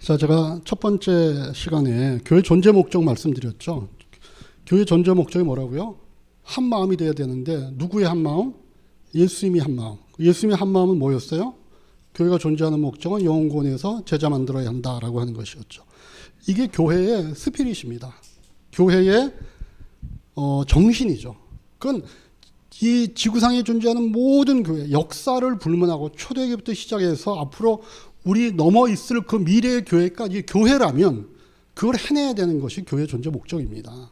자, 제가 첫 번째 시간에 교회 존재 목적 말씀드렸죠. 교회 존재 목적이 뭐라고요? 한 마음이 돼야 되는데 누구의 한 마음? 예수님이 한 마음. 예수님의 한 마음은 뭐였어요? 교회가 존재하는 목적은 영혼권에서 제자 만들어야 한다라고 하는 것이었죠. 이게 교회의 스피릿입니다. 교회의 정신이죠. 그건 이 지구상에 존재하는 모든 교회, 역사를 불문하고 초대교회부터 시작해서 앞으로 우리 넘어 있을 그 미래의 교회까지 교회라면 그걸 해내야 되는 것이 교회 존재 목적입니다.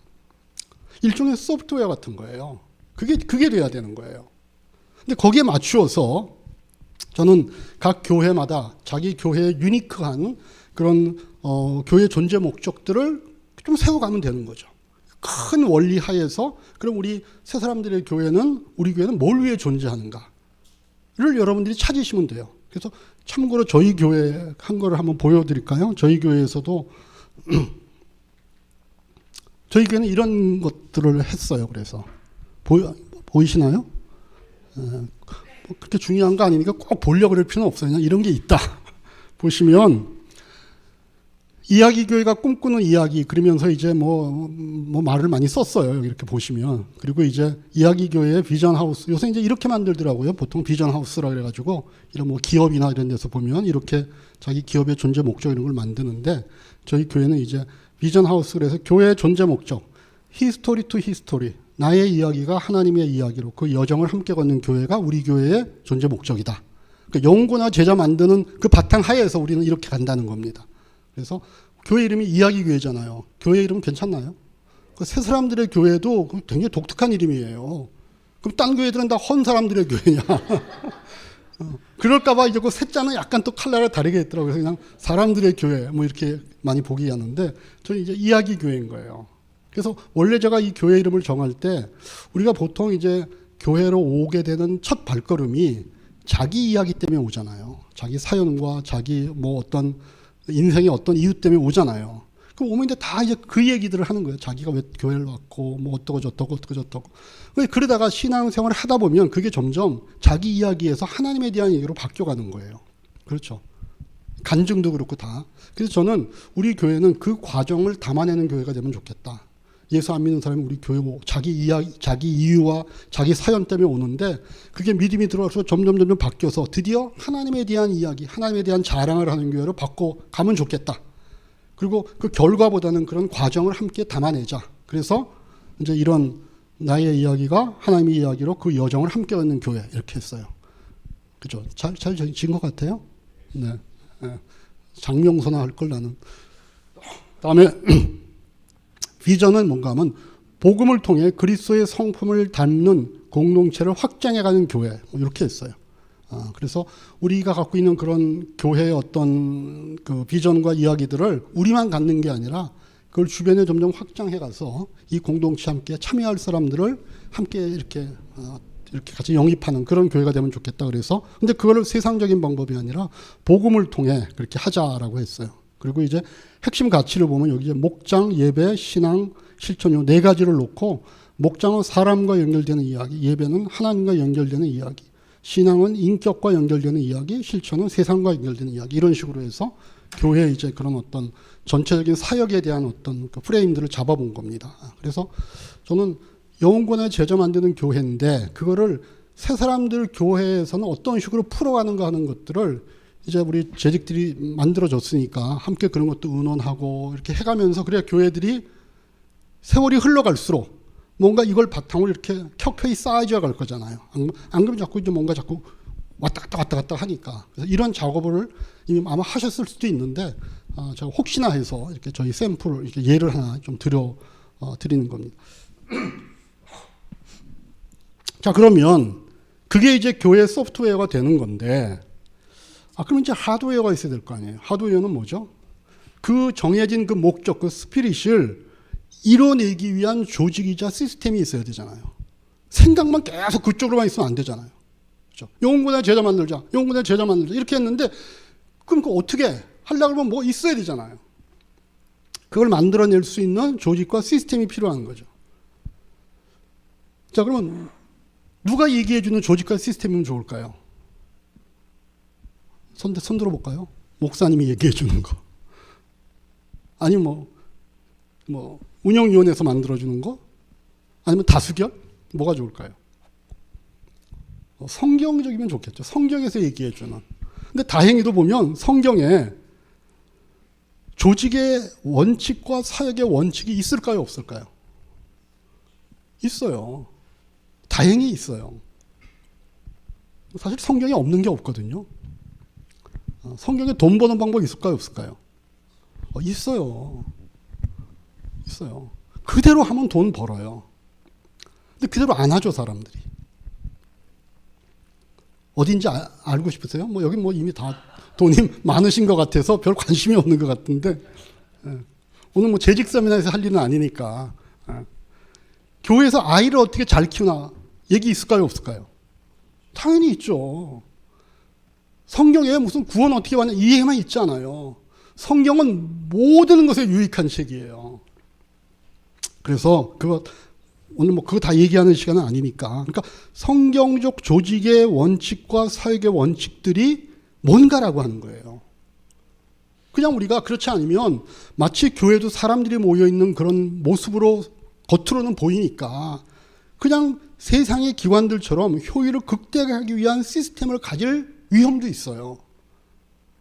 일종의 소프트웨어 같은 거예요. 그게 돼야 되는 거예요. 근데 거기에 맞추어서 저는 각 교회마다 자기 교회의 유니크한 그런 교회 존재 목적들을 좀 세워가면 되는 거죠. 큰 원리 하에서 그럼 우리 새 사람들의 교회는 우리 교회는 뭘 위해 존재하는가를 여러분들이 찾으시면 돼요. 그래서 참고로 저희 교회 한 거를 한번 보여드릴까요? 저희 교회에서도 저희 교회는 이런 것들을 했어요. 그래서 보이시나요? 그렇게 중요한 거 아니니까 꼭 보려고 그럴 필요는 없어요. 그냥 이런 게 있다. 보시면 이야기 교회가 꿈꾸는 이야기 그러면서 이제 뭐 말을 많이 썼어요. 여기 이렇게 보시면. 그리고 이제 이야기 교회의 비전 하우스. 요새 이제 이렇게 만들더라고요. 보통 비전 하우스라 그래 가지고 이런 뭐 기업이나 이런 데서 보면 이렇게 자기 기업의 존재 목적 이런 걸 만드는데 저희 교회는 이제 비전 하우스 그래서 교회의 존재 목적. 히스토리 투 히스토리. 나의 이야기가 하나님의 이야기로 그 여정을 함께 걷는 교회가 우리 교회의 존재 목적이다. 그러니까 영혼과 제자 만드는 그 바탕 하에서 우리는 이렇게 간다는 겁니다. 그래서 교회 이름이 이야기 교회잖아요. 교회 이름 괜찮나요? 그 새 사람들의 교회도 굉장히 독특한 이름이에요. 그럼 딴 교회들은 다 헌 사람들의 교회냐? 그럴까봐 이제 그 셋자는 약간 또 컬러가 다르게 했더라고요. 그래서 그냥 사람들의 교회 뭐 이렇게 많이 보기 하는데 저는 이제 이야기 교회인 거예요. 그래서 원래 제가 이 교회 이름을 정할 때 우리가 보통 이제 교회로 오게 되는 첫 발걸음이 자기 이야기 때문에 오잖아요. 자기 사연과 자기 뭐 어떤 인생의 어떤 이유 때문에 오잖아요. 그럼 오면 이제 다 이제 그 얘기들을 하는 거예요. 자기가 왜 교회를 왔고, 뭐 어떠고 저떠고. 그러다가 신앙생활을 하다 보면 그게 점점 자기 이야기에서 하나님에 대한 얘기로 바뀌어가는 거예요. 그렇죠. 간증도 그렇고 다. 그래서 저는 우리 교회는 그 과정을 담아내는 교회가 되면 좋겠다. 예수 안 믿는 사람이 우리 교회 자기 이야기, 자기 이유와 자기 사연 때문에 오는데 그게 믿음이 들어와서 점점 바뀌어서 드디어 하나님에 대한 이야기, 하나님에 대한 자랑을 하는 교회로 바꿔가면 좋겠다. 그리고 그 결과보다는 그런 과정을 함께 담아내자. 그래서 이제 이런 나의 이야기가 하나님의 이야기로 그 여정을 함께 걷는 교회 이렇게 했어요. 그죠? 잘 지은 것 같아요? 네. 장명선화 할 걸 나는. 다음에 비전은 뭔가 하면 복음을 통해 그리스도의 성품을 담는 공동체를 확장해가는 교회 이렇게 했어요. 그래서 우리가 갖고 있는 그런 교회의 어떤 그 비전과 이야기들을 우리만 갖는 게 아니라 그걸 주변에 점점 확장해가서 이 공동체 함께 참여할 사람들을 함께 이렇게 같이 영입하는 그런 교회가 되면 좋겠다 그래서 근데 그거를 세상적인 방법이 아니라 복음을 통해 그렇게 하자라고 했어요. 그리고 이제 핵심 가치를 보면 여기 이제 목장, 예배, 신앙, 실천 요 네 가지를 놓고 목장은 사람과 연결되는 이야기, 예배는 하나님과 연결되는 이야기, 신앙은 인격과 연결되는 이야기, 실천은 세상과 연결되는 이야기 이런 식으로 해서 교회의 이제 그런 어떤 전체적인 사역에 대한 어떤 그 프레임들을 잡아본 겁니다. 그래서 저는 영혼권의 제자 만드는 교회인데 그거를 새 사람들 교회에서는 어떤 식으로 풀어가는가 하는 것들을 이제 우리 재직들이 만들어졌으니까 함께 그런 것도 의논하고 이렇게 해가면서 그래야 교회들이 세월이 흘러갈수록 뭔가 이걸 바탕으로 이렇게 켜켜이 쌓아져 갈 거잖아요. 안 그러면 자꾸 이제 뭔가 자꾸 왔다 갔다 하니까. 그래서 이런 작업을 이미 아마 하셨을 수도 있는데 제가 혹시나 해서 이렇게 저희 샘플을 이렇게 예를 하나 좀 드리는 겁니다. 자, 그러면 그게 이제 교회 소프트웨어가 되는 건데 그럼 이제 하드웨어가 있어야 될 거 아니에요. 하드웨어는 뭐죠? 그 정해진 그 목적, 그 스피릿을 이뤄내기 위한 조직이자 시스템이 있어야 되잖아요. 생각만 계속 그쪽으로만 있으면 안 되잖아요. 그렇죠? 영혼군의 제자 만들자, 영혼군의 제자 만들자 이렇게 했는데 그럼 그거 어떻게 하려고 하면 뭐 있어야 되잖아요. 그걸 만들어낼 수 있는 조직과 시스템이 필요한 거죠. 자, 그러면 누가 얘기해주는 조직과 시스템이면 좋을까요? 손 들어볼까요? 목사님이 얘기해 주는 거. 아니면 뭐 운영위원회에서 만들어주는 거? 아니면 다수결? 뭐가 좋을까요? 성경적이면 좋겠죠. 성경에서 얘기해주는. 근데 다행히도 보면 성경에 조직의 원칙과 사역의 원칙이 있을까요? 없을까요? 있어요. 다행히 있어요. 사실 성경에 없는 게 없거든요. 성경에 돈 버는 방법이 있을까요? 없을까요? 있어요. 있어요. 그대로 하면 돈 벌어요. 근데 그대로 안 하죠, 사람들이. 어딘지 알고 싶으세요? 뭐 여기 뭐 이미 다 돈이 많으신 것 같아서 별 관심이 없는 것 같은데, 오늘 뭐 재직 세미나에서 할 일은 아니니까. 교회에서 아이를 어떻게 잘 키우나 얘기 있을까요? 없을까요? 당연히 있죠. 성경에 무슨 구원 어떻게 왔냐 이 얘기만 있지 않아요. 성경은 모든 것에 유익한 책이에요. 그래서 오늘 뭐 그거 다 얘기하는 시간은 아니니까. 그러니까 성경적 조직의 원칙과 사역의 원칙들이 뭔가라고 하는 거예요. 그냥 우리가 그렇지 않으면 마치 교회도 사람들이 모여 있는 그런 모습으로 겉으로는 보이니까 그냥 세상의 기관들처럼 효율을 극대화하기 위한 시스템을 가질 위험도 있어요.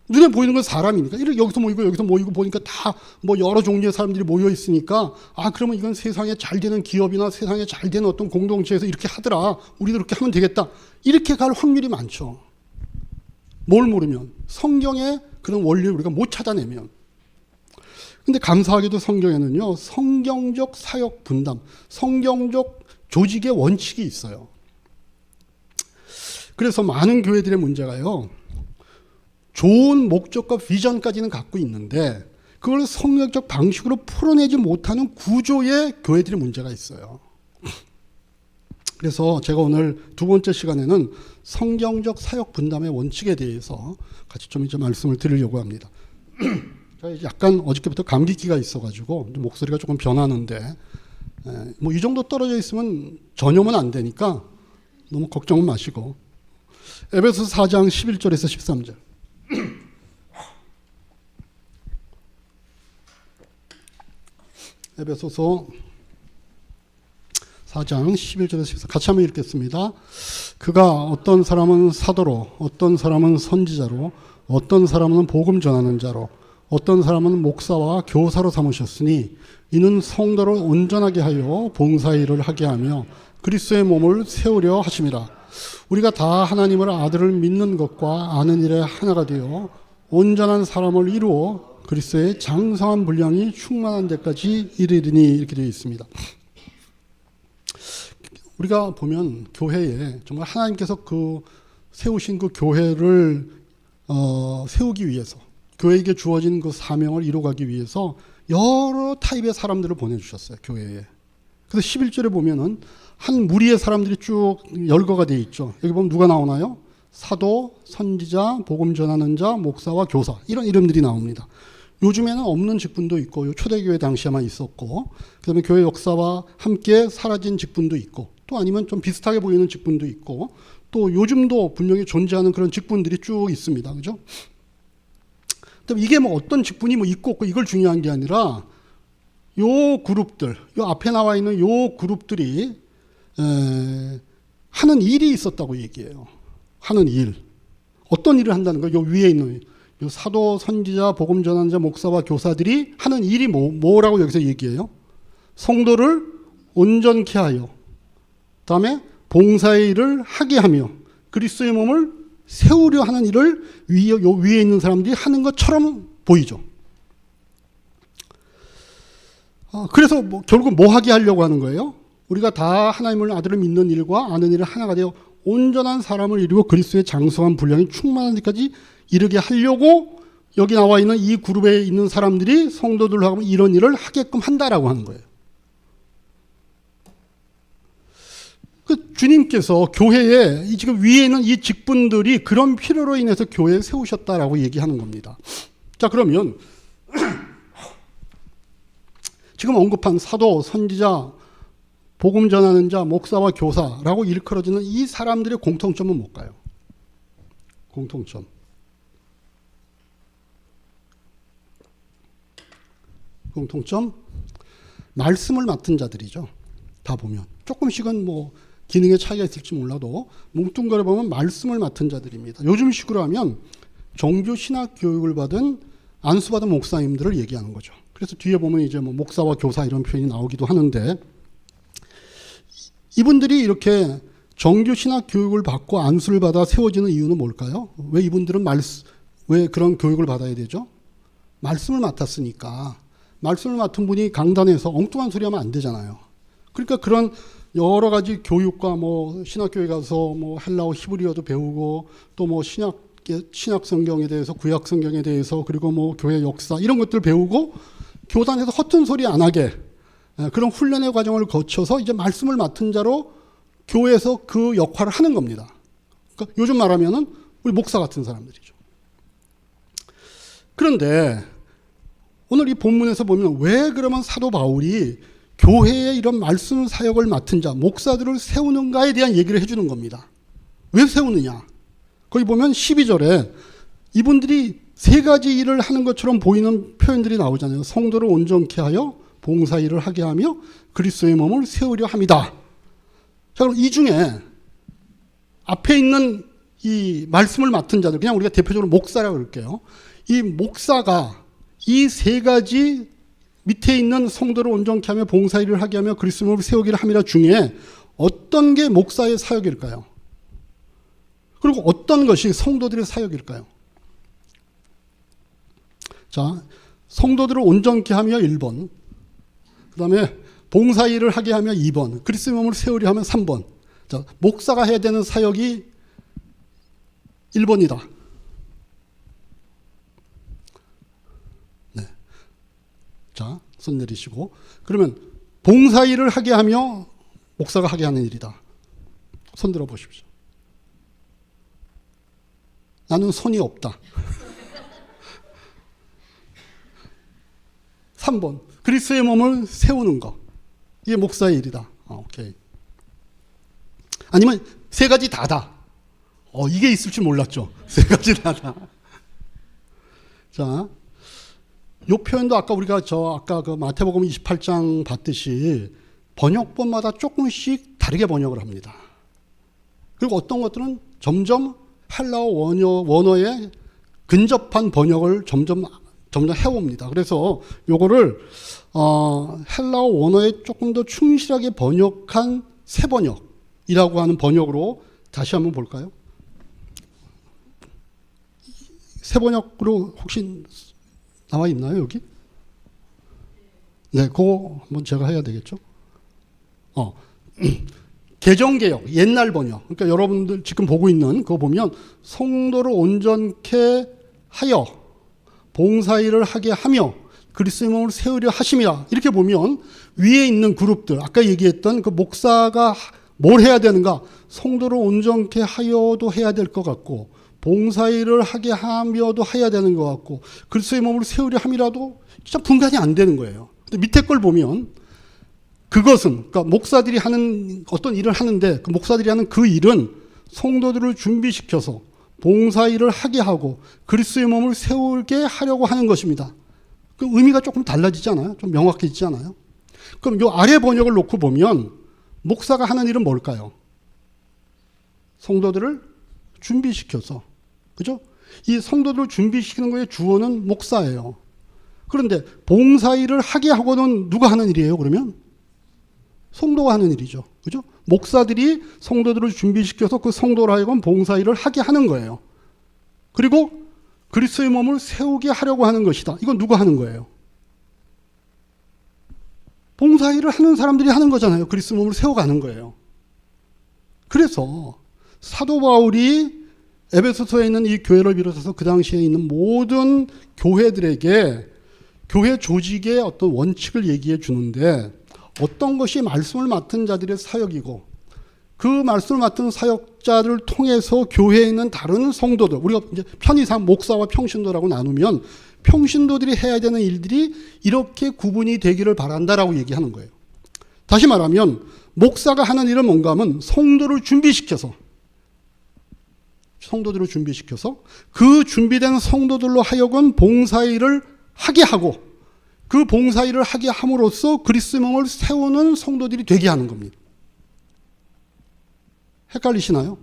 눈에 보이는 건 사람이니까. 여기서 모이고 여기서 모이고 보니까 다 뭐 여러 종류의 사람들이 모여 있으니까 그러면 이건 세상에 잘 되는 기업이나 세상에 잘 되는 어떤 공동체에서 이렇게 하더라. 우리도 그렇게 하면 되겠다. 이렇게 갈 확률이 많죠. 뭘 모르면. 성경의 그런 원리를 우리가 못 찾아내면. 근데 감사하게도 성경에는요. 성경적 사역 분담, 성경적 조직의 원칙이 있어요. 그래서 많은 교회들의 문제가요. 좋은 목적과 비전까지는 갖고 있는데 그걸 성경적 방식으로 풀어내지 못하는 구조의 교회들의 문제가 있어요. 그래서 제가 오늘 두 번째 시간에는 성경적 사역 분담의 원칙에 대해서 같이 좀 이제 말씀을 드리려고 합니다. 제가 약간 어저께부터 감기기가 있어가지고 목소리가 조금 변하는데 뭐 이 정도 떨어져 있으면 전염은 안 되니까 너무 걱정은 마시고 에베소서 4장 11절에서 13절 에베소서 4장 11절에서 14절 같이 한번 읽겠습니다. 그가 어떤 사람은 사도로 어떤 사람은 선지자로 어떤 사람은 복음 전하는 자로 어떤 사람은 목사와 교사로 삼으셨으니 이는 성도를 온전하게 하여 봉사의 일을 하게 하며 그리스도의 몸을 세우려 하심이라. 우리가 다 하나님을 아들을 믿는 것과 아는 일에 하나가 되어 온전한 사람을 이루어 그리스도의 장성한 분량이 충만한 데까지 이르리니 이렇게 되어 있습니다. 우리가 보면 교회에 정말 하나님께서 세우신 그 교회를 세우기 위해서 교회에게 주어진 그 사명을 이루어가기 위해서 여러 타입의 사람들을 보내주셨어요. 교회에. 그래서 11절에 보면은 한 무리의 사람들이 쭉 열거가 되어 있죠. 여기 보면 누가 나오나요? 사도, 선지자, 복음 전하는 자, 목사와 교사 이런 이름들이 나옵니다. 요즘에는 없는 직분도 있고 초대교회 당시에만 있었고 그다음에 교회 역사와 함께 사라진 직분도 있고 또 아니면 좀 비슷하게 보이는 직분도 있고 또 요즘도 분명히 존재하는 그런 직분들이 쭉 있습니다. 그죠? 이게 뭐 어떤 직분이 뭐 있고 없고 이걸 중요한 게 아니라 요 그룹들, 요 앞에 나와 있는 요 그룹들이 하는 일이 있었다고 얘기해요. 하는 일. 어떤 일을 한다는 거예요? 요 위에 있는 요 사도, 선지자, 복음 전환자, 목사와 교사들이 하는 일이 뭐라고 여기서 얘기해요? 성도를 온전케 하여 그다음에 봉사의 일을 하게 하며 그리스도의 몸을 세우려 하는 일을 요 위에 있는 사람들이 하는 것처럼 보이죠. 그래서 결국 뭐 하게 하려고 하는 거예요? 우리가 다 하나님을 아들을 믿는 일과 아는 일을 하나가 되어 온전한 사람을 이루고 그리스도의 장성한 분량이 충만한 데까지 이르게 하려고 여기 나와 있는 이 그룹에 있는 사람들이 성도들하고 이런 일을 하게끔 한다라고 하는 거예요. 주님께서 교회에 지금 위에 있는 이 직분들이 그런 필요로 인해서 교회에 세우셨다라고 얘기하는 겁니다. 자, 그러면 지금 언급한 사도, 선지자, 복음 전하는 자, 목사와 교사라고 일컬어지는 이 사람들의 공통점은 뭘까요? 공통점. 공통점 말씀을 맡은 자들이죠. 다 보면 조금씩은 뭐 기능의 차이가 있을지 몰라도 뭉뚱그려 보면 말씀을 맡은 자들입니다. 요즘 식으로 하면 종교 신학 교육을 받은 안수받은 목사님들을 얘기하는 거죠. 그래서 뒤에 보면 이제 뭐 목사와 교사 이런 표현이 나오기도 하는데, 이분들이 이렇게 종교 신학 교육을 받고 안수를 받아 세워지는 이유는 뭘까요? 왜 이분들은 왜 그런 교육을 받아야 되죠? 말씀을 맡았으니까. 말씀을 맡은 분이 강단에서 엉뚱한 소리 하면 안 되잖아요. 그러니까 그런 여러 가지 교육과 뭐 신학교에 가서 뭐 헬라어 히브리어도 배우고 또 뭐 신약 성경에 대해서, 구약 성경에 대해서, 그리고 뭐 교회 역사 이런 것들 배우고 교단에서 허튼 소리 안 하게 그런 훈련의 과정을 거쳐서 이제 말씀을 맡은 자로 교회에서 그 역할을 하는 겁니다. 그러니까 요즘 말하면은 우리 목사 같은 사람들이죠. 그런데 오늘 이 본문에서 보면 왜 그러면 사도 바울이 교회에 이런 말씀 사역을 맡은 자, 목사들을 세우는가에 대한 얘기를 해주는 겁니다. 왜 세우느냐? 거기 보면 12절에 이분들이 세 가지 일을 하는 것처럼 보이는 표현들이 나오잖아요. 성도를 온전케 하여 봉사 일을 하게 하며 그리스도의 몸을 세우려 함이다. 자, 그럼 이 중에 앞에 있는 이 말씀을 맡은 자들, 그냥 우리가 대표적으로 목사라고 그럴게요. 이 목사가 이 세 가지 밑에 있는 성도를 온전케 하며 봉사 일을 하게 하며 그리스도의 몸을 세우기를 함이라 중에 어떤 게 목사의 사역일까요? 그리고 어떤 것이 성도들의 사역일까요? 자, 성도들을 온전케 하며 1번, 그 다음에 봉사 일을 하게 하며 2번, 그리스도의 몸을 세우려 하면 3번. 자, 목사가 해야 되는 사역이 1번이다. 네. 자, 손 내리시고. 그러면 봉사 일을 하게 하며 목사가 하게 하는 일이다. 손 들어 보십시오. 나는 손이 없다. 3번, 그리스도의 몸을 세우는 것. 이게 목사의 일이다. 오케이. 아니면 세 가지 다다. 이게 있을 줄 몰랐죠. 세 가지 다다. 자, 요 표현도 아까 우리가 아까 그 마태복음 28장 봤듯이 번역본마다 조금씩 다르게 번역을 합니다. 그리고 어떤 것들은 점점 헬라어 원어에 근접한 번역을 점점 해옵니다. 그래서 요거를 헬라어 원어에 조금 더 충실하게 번역한 새 번역이라고 하는 번역으로 다시 한번 볼까요? 새 번역으로 혹시 나와 있나요, 여기? 네, 그거 한번 제가 해야 되겠죠? 개정개역, 옛날 번역. 그러니까 여러분들 지금 보고 있는 그거 보면 성도를 온전케 하여 봉사일을 하게 하며 그리스도의 몸을 세우려 하심이라. 이렇게 보면 위에 있는 그룹들, 아까 얘기했던 그 목사가 뭘 해야 되는가? 성도를 온전케 하여도 해야 될 것 같고, 봉사일을 하게 하며도 해야 되는 것 같고, 그리스도의 몸을 세우려 함이라도 진짜 분간이 안 되는 거예요. 근데 밑에 걸 보면 그것은, 그러니까 목사들이 하는 어떤 일을 하는데 그 목사들이 하는 그 일은 성도들을 준비시켜서 봉사일을 하게 하고 그리스도의 몸을 세우게 하려고 하는 것입니다. 그 의미가 조금 달라지지 않아요? 좀 명확해지지 않아요? 그럼 요 아래 번역을 놓고 보면 목사가 하는 일은 뭘까요? 성도들을 준비시켜서, 그죠? 이 성도들을 준비시키는 거의 주어는 목사예요. 그런데 봉사일을 하게 하고는 누가 하는 일이에요, 그러면? 성도가 하는 일이죠. 그죠? 목사들이 성도들을 준비시켜서 그 성도로 하여금 봉사일을 하게 하는 거예요. 그리고 그리스도의 몸을 세우게 하려고 하는 것이다. 이건 누가 하는 거예요? 봉사일을 하는 사람들이 하는 거잖아요. 그리스도의 몸을 세워가는 거예요. 그래서 사도 바울이 에베소서에 있는 이 교회를 비롯해서 그 당시에 있는 모든 교회들에게 교회 조직의 어떤 원칙을 얘기해 주는데, 어떤 것이 말씀을 맡은 자들의 사역이고 그 말씀을 맡은 사역자들을 통해서 교회에 있는 다른 성도들, 우리가 이제 편의상 목사와 평신도라고 나누면 평신도들이 해야 되는 일들이 이렇게 구분이 되기를 바란다라고 얘기하는 거예요. 다시 말하면 목사가 하는 일은 뭔가 하면 성도들을 준비시켜서 그 준비된 성도들로 하여금 봉사일을 하게 하고 그 봉사일을 하게 함으로써 그리스도의 몸을 세우는 성도들이 되게 하는 겁니다. 헷갈리시나요?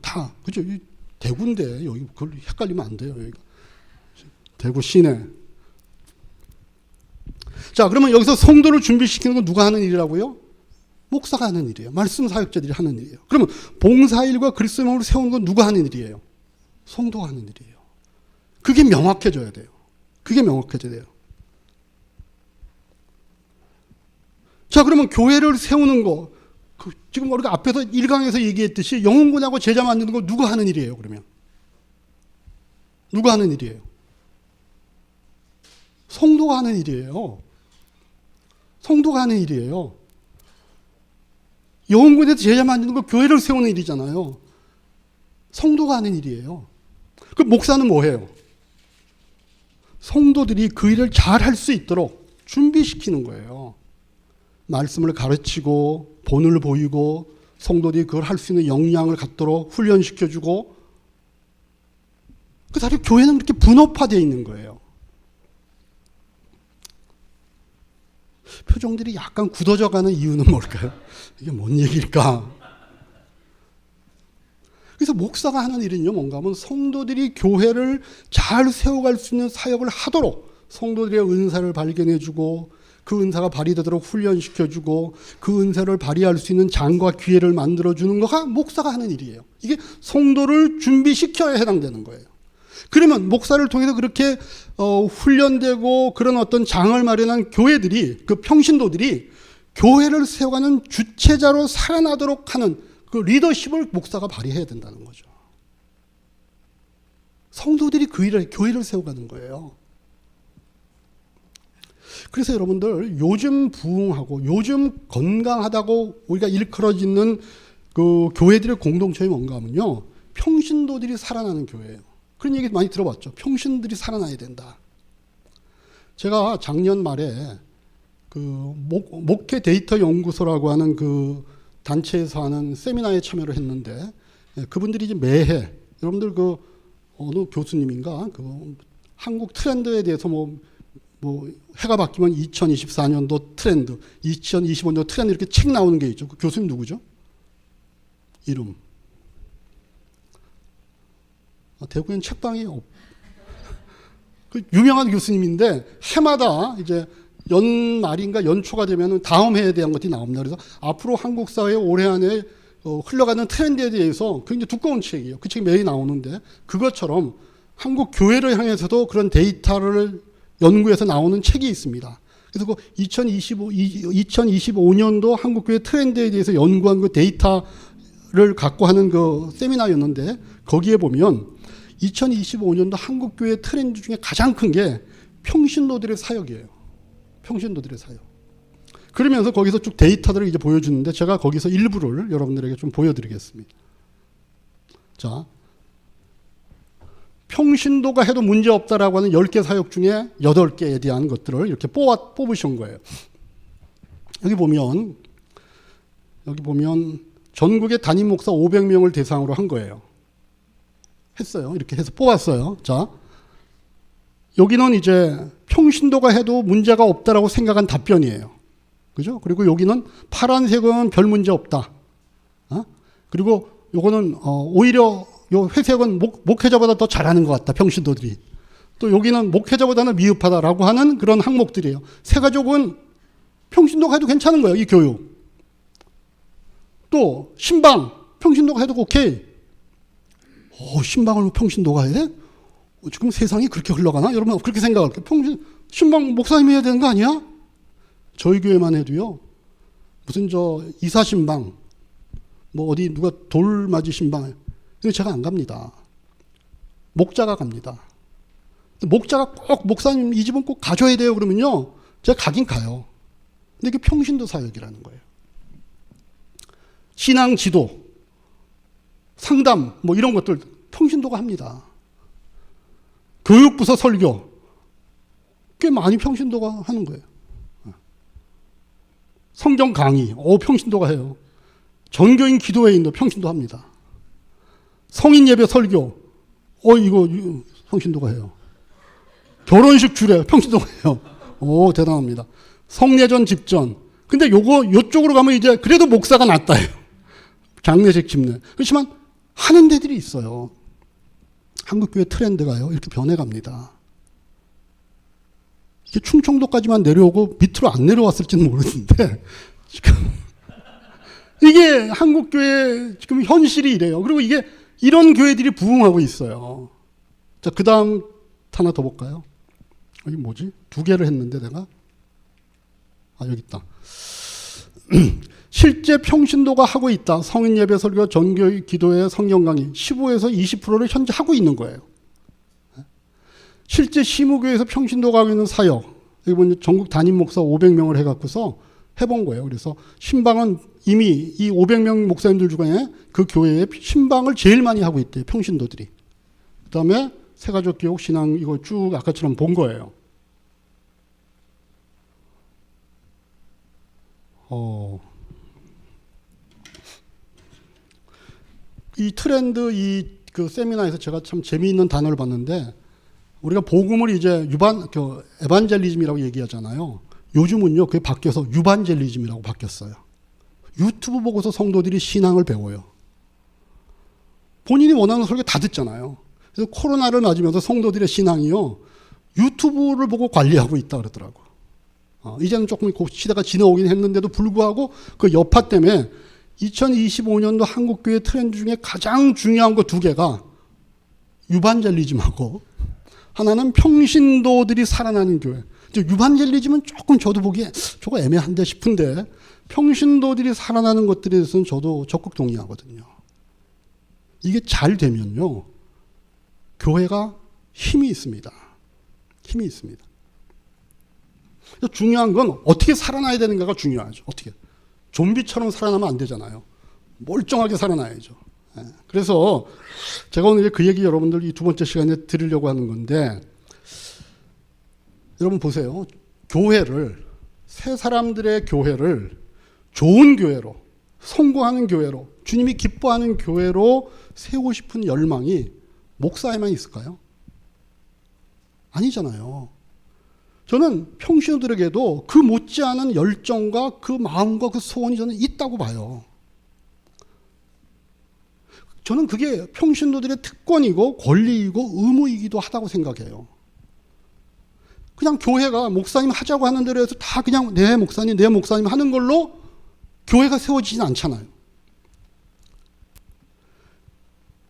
다 그죠? 대구인데 여기 그걸 헷갈리면 안 돼요. 여기가 대구 시내. 자, 그러면 여기서 성도를 준비시키는 건 누가 하는 일이라고요? 목사가 하는 일이에요. 말씀 사역자들이 하는 일이에요. 그러면 봉사일과 그리스도의 몸을 세우는 건 누가 하는 일이에요? 성도가 하는 일이에요. 그게 명확해져야 돼요. 그게 명확해져야 돼요. 자, 그러면 교회를 세우는 거, 지금 우리가 앞에서 1강에서 얘기했듯이 영혼군하고 제자 만드는 거 누가 하는 일이에요, 그러면? 누가 하는 일이에요? 성도가 하는 일이에요. 성도가 하는 일이에요. 영혼군에서 제자 만드는 거 교회를 세우는 일이잖아요. 성도가 하는 일이에요. 그 목사는 뭐 해요? 성도들이 그 일을 잘 할 수 있도록 준비시키는 거예요. 말씀을 가르치고 본을 보이고 성도들이 그걸 할 수 있는 역량을 갖도록 훈련시켜주고, 그 사실 교회는 그렇게 분업화되어 있는 거예요. 표정들이 약간 굳어져가는 이유는 뭘까요? 이게 뭔 얘기일까? 그래서 목사가 하는 일은요, 뭔가 하면 성도들이 교회를 잘 세워갈 수 있는 사역을 하도록 성도들의 은사를 발견해주고, 그 은사가 발휘되도록 훈련시켜주고, 그 은사를 발휘할 수 있는 장과 기회를 만들어주는 거가 목사가 하는 일이에요. 이게 성도를 준비시켜야 해당되는 거예요. 그러면 목사를 통해서 그렇게 훈련되고 그런 어떤 장을 마련한 교회들이, 그 평신도들이 교회를 세워가는 주체자로 살아나도록 하는 그 리더십을 목사가 발휘해야 된다는 거죠. 성도들이 그 일을, 교회를 세워가는 거예요. 그래서 여러분들, 요즘 부흥하고 요즘 건강하다고 우리가 일컬어지는 그 교회들의 공동체의 뭔가 하면요, 평신도들이 살아나는 교회예요. 그런 얘기 많이 들어봤죠. 평신들이 살아나야 된다. 제가 작년 말에 그 목회 데이터 연구소라고 하는 그 단체에서 하는 세미나에 참여를 했는데, 그분들이 이제 매해 여러분들 그 어느 교수님인가 그 한국 트렌드에 대해서 뭐 해가 바뀌면 2024년도 트렌드, 2025년도 트렌드 이렇게 책 나오는 게 있죠. 그 교수님 누구죠? 이름. 대구엔 책방이 그 유명한 교수님인데 해마다 이제 연말인가 연초가 되면은 다음 해에 대한 것들이 나옵니다. 그래서 앞으로 한국 사회 올해 안에 흘러가는 트렌드에 대해서 굉장히 두꺼운 책이에요. 그 책이 매일 나오는데, 그것처럼 한국 교회를 향해서도 그런 데이터를 연구해서 나오는 책이 있습니다. 그래서 그 2025년도 한국교회 트렌드에 대해서 연구한 그 데이터를 갖고 하는 그 세미나였는데, 거기에 보면 2025년도 한국교회 트렌드 중에 가장 큰 게 평신도들의 사역이에요. 평신도들의 사역. 그러면서 거기서 쭉 데이터들을 이제 보여주는데, 제가 거기서 일부를 여러분들에게 좀 보여드리겠습니다. 자, 평신도가 해도 문제 없다라고 하는 10개 사역 중에 8개에 대한 것들을 이렇게 뽑으신 거예요. 여기 보면 전국의 담임 목사 500명을 대상으로 한 거예요. 했어요. 이렇게 해서 뽑았어요. 자, 여기는 이제 평신도가 해도 문제가 없다라고 생각한 답변이에요. 그죠? 그리고 여기는 파란색은 별 문제 없다. 그리고 요거는 오히려 요 회색은 목회자보다 더 잘하는 것 같다, 평신도들이. 또 여기는 목회자보다는 미흡하다라고 하는 그런 항목들이에요. 세 가족은 평신도가 해도 괜찮은 거예요, 이 교육. 또 신방, 평신도가 해도 오케이. 신방을 평신도가 해? 지금 세상이 그렇게 흘러가나? 여러분 그렇게 생각할게요. 신방 목사님이 해야 되는 거 아니야? 저희 교회만 해도요, 무슨 이사 신방, 어디 누가 돌맞이 신방, 이거 제가 안 갑니다. 목자가 갑니다. 목자가 꼭 목사님 이 집은 꼭 가줘야 돼요 그러면요, 제가 가긴 가요. 근데 이게 평신도 사역이라는 거예요. 신앙 지도, 상담 이런 것들 평신도가 합니다. 교육부서 설교 꽤 많이 평신도가 하는 거예요. 성경 강의 평신도가 해요. 전교인 기도회인도 평신도 합니다. 성인 예배 설교 이거 평신도가 해요. 결혼식 주례 평신도예요. 오, 대단합니다. 성례전 직전. 근데 요쪽으로 가면 이제 그래도 목사가 낫다예요. 장례식 집례. 그렇지만 하는 데들이 있어요. 한국교회 트렌드가요. 이렇게 변해갑니다. 이게 충청도까지만 내려오고 밑으로 안 내려왔을지는 모르는데 지금 이게 한국교회 지금 현실이 이래요. 그리고 이게 이런 교회들이 부흥하고 있어요. 자, 그 다음 하나 더 볼까요? 이게 뭐지? 2개를 했는데 내가 여기 있다. 실제 평신도가 하고 있다. 성인 예배 설교, 전교 기도회, 성경 강의 15에서 20%를 현재 하고 있는 거예요. 실제 시무교회에서 평신도가 하고 있는 사역, 여기 보면 전국 담임 목사 500명을 해갖고서 해본 거예요. 그래서 신방은 이미 이 500명 목사님들 중에 그 교회에 신방을 제일 많이 하고 있대요. 평신도들이. 그 다음에 세가족 교육 신앙 이거 쭉 아까처럼 본 거예요. 이 트렌드 그 세미나에서 제가 참 재미있는 단어를 봤는데 우리가 복음을 이제 에반젤리즘이라고 얘기하잖아요. 요즘은요 그게 바뀌어서 유반젤리즘이라고 바뀌었어요. 유튜브 보고서 성도들이 신앙을 배워요. 본인이 원하는 설교 다 듣잖아요. 그래서 코로나를 맞으면서 성도들의 신앙이요 유튜브를 보고 관리하고 있다 그러더라고. 이제는 조금 시대가 지나오긴 했는데도 불구하고 그 여파 때문에 2025년도 한국교회 트렌드 중에 가장 중요한 거 2개가 유반젤리즘하고 하나는 평신도들이 살아나는 교회. 유반젤리즘은 조금 저도 보기에 저거 애매한데 싶은데 평신도들이 살아나는 것들에 대해서는 저도 적극 동의하거든요. 이게 잘 되면요 교회가 힘이 있습니다. 힘이 있습니다. 중요한 건 어떻게 살아나야 되는가가 중요하죠. 어떻게. 좀비처럼 살아나면 안 되잖아요. 멀쩡하게 살아나야죠. 그래서 제가 오늘 그 얘기 여러분들 이 2번째 시간에 드리려고 하는 건데 여러분 보세요. 교회를 새 사람들의 교회를 좋은 교회로 성공하는 교회로 주님이 기뻐하는 교회로 세우고 싶은 열망이 목사에만 있을까요? 아니잖아요. 저는 평신도들에게도 그 못지않은 열정과 그 마음과 그 소원이 저는 있다고 봐요. 저는 그게 평신도들의 특권이고 권리이고 의무이기도 하다고 생각해요. 그냥 교회가 목사님 하자고 하는 대로 해서 다 그냥 내 목사님 하는 걸로 교회가 세워지진 않잖아요.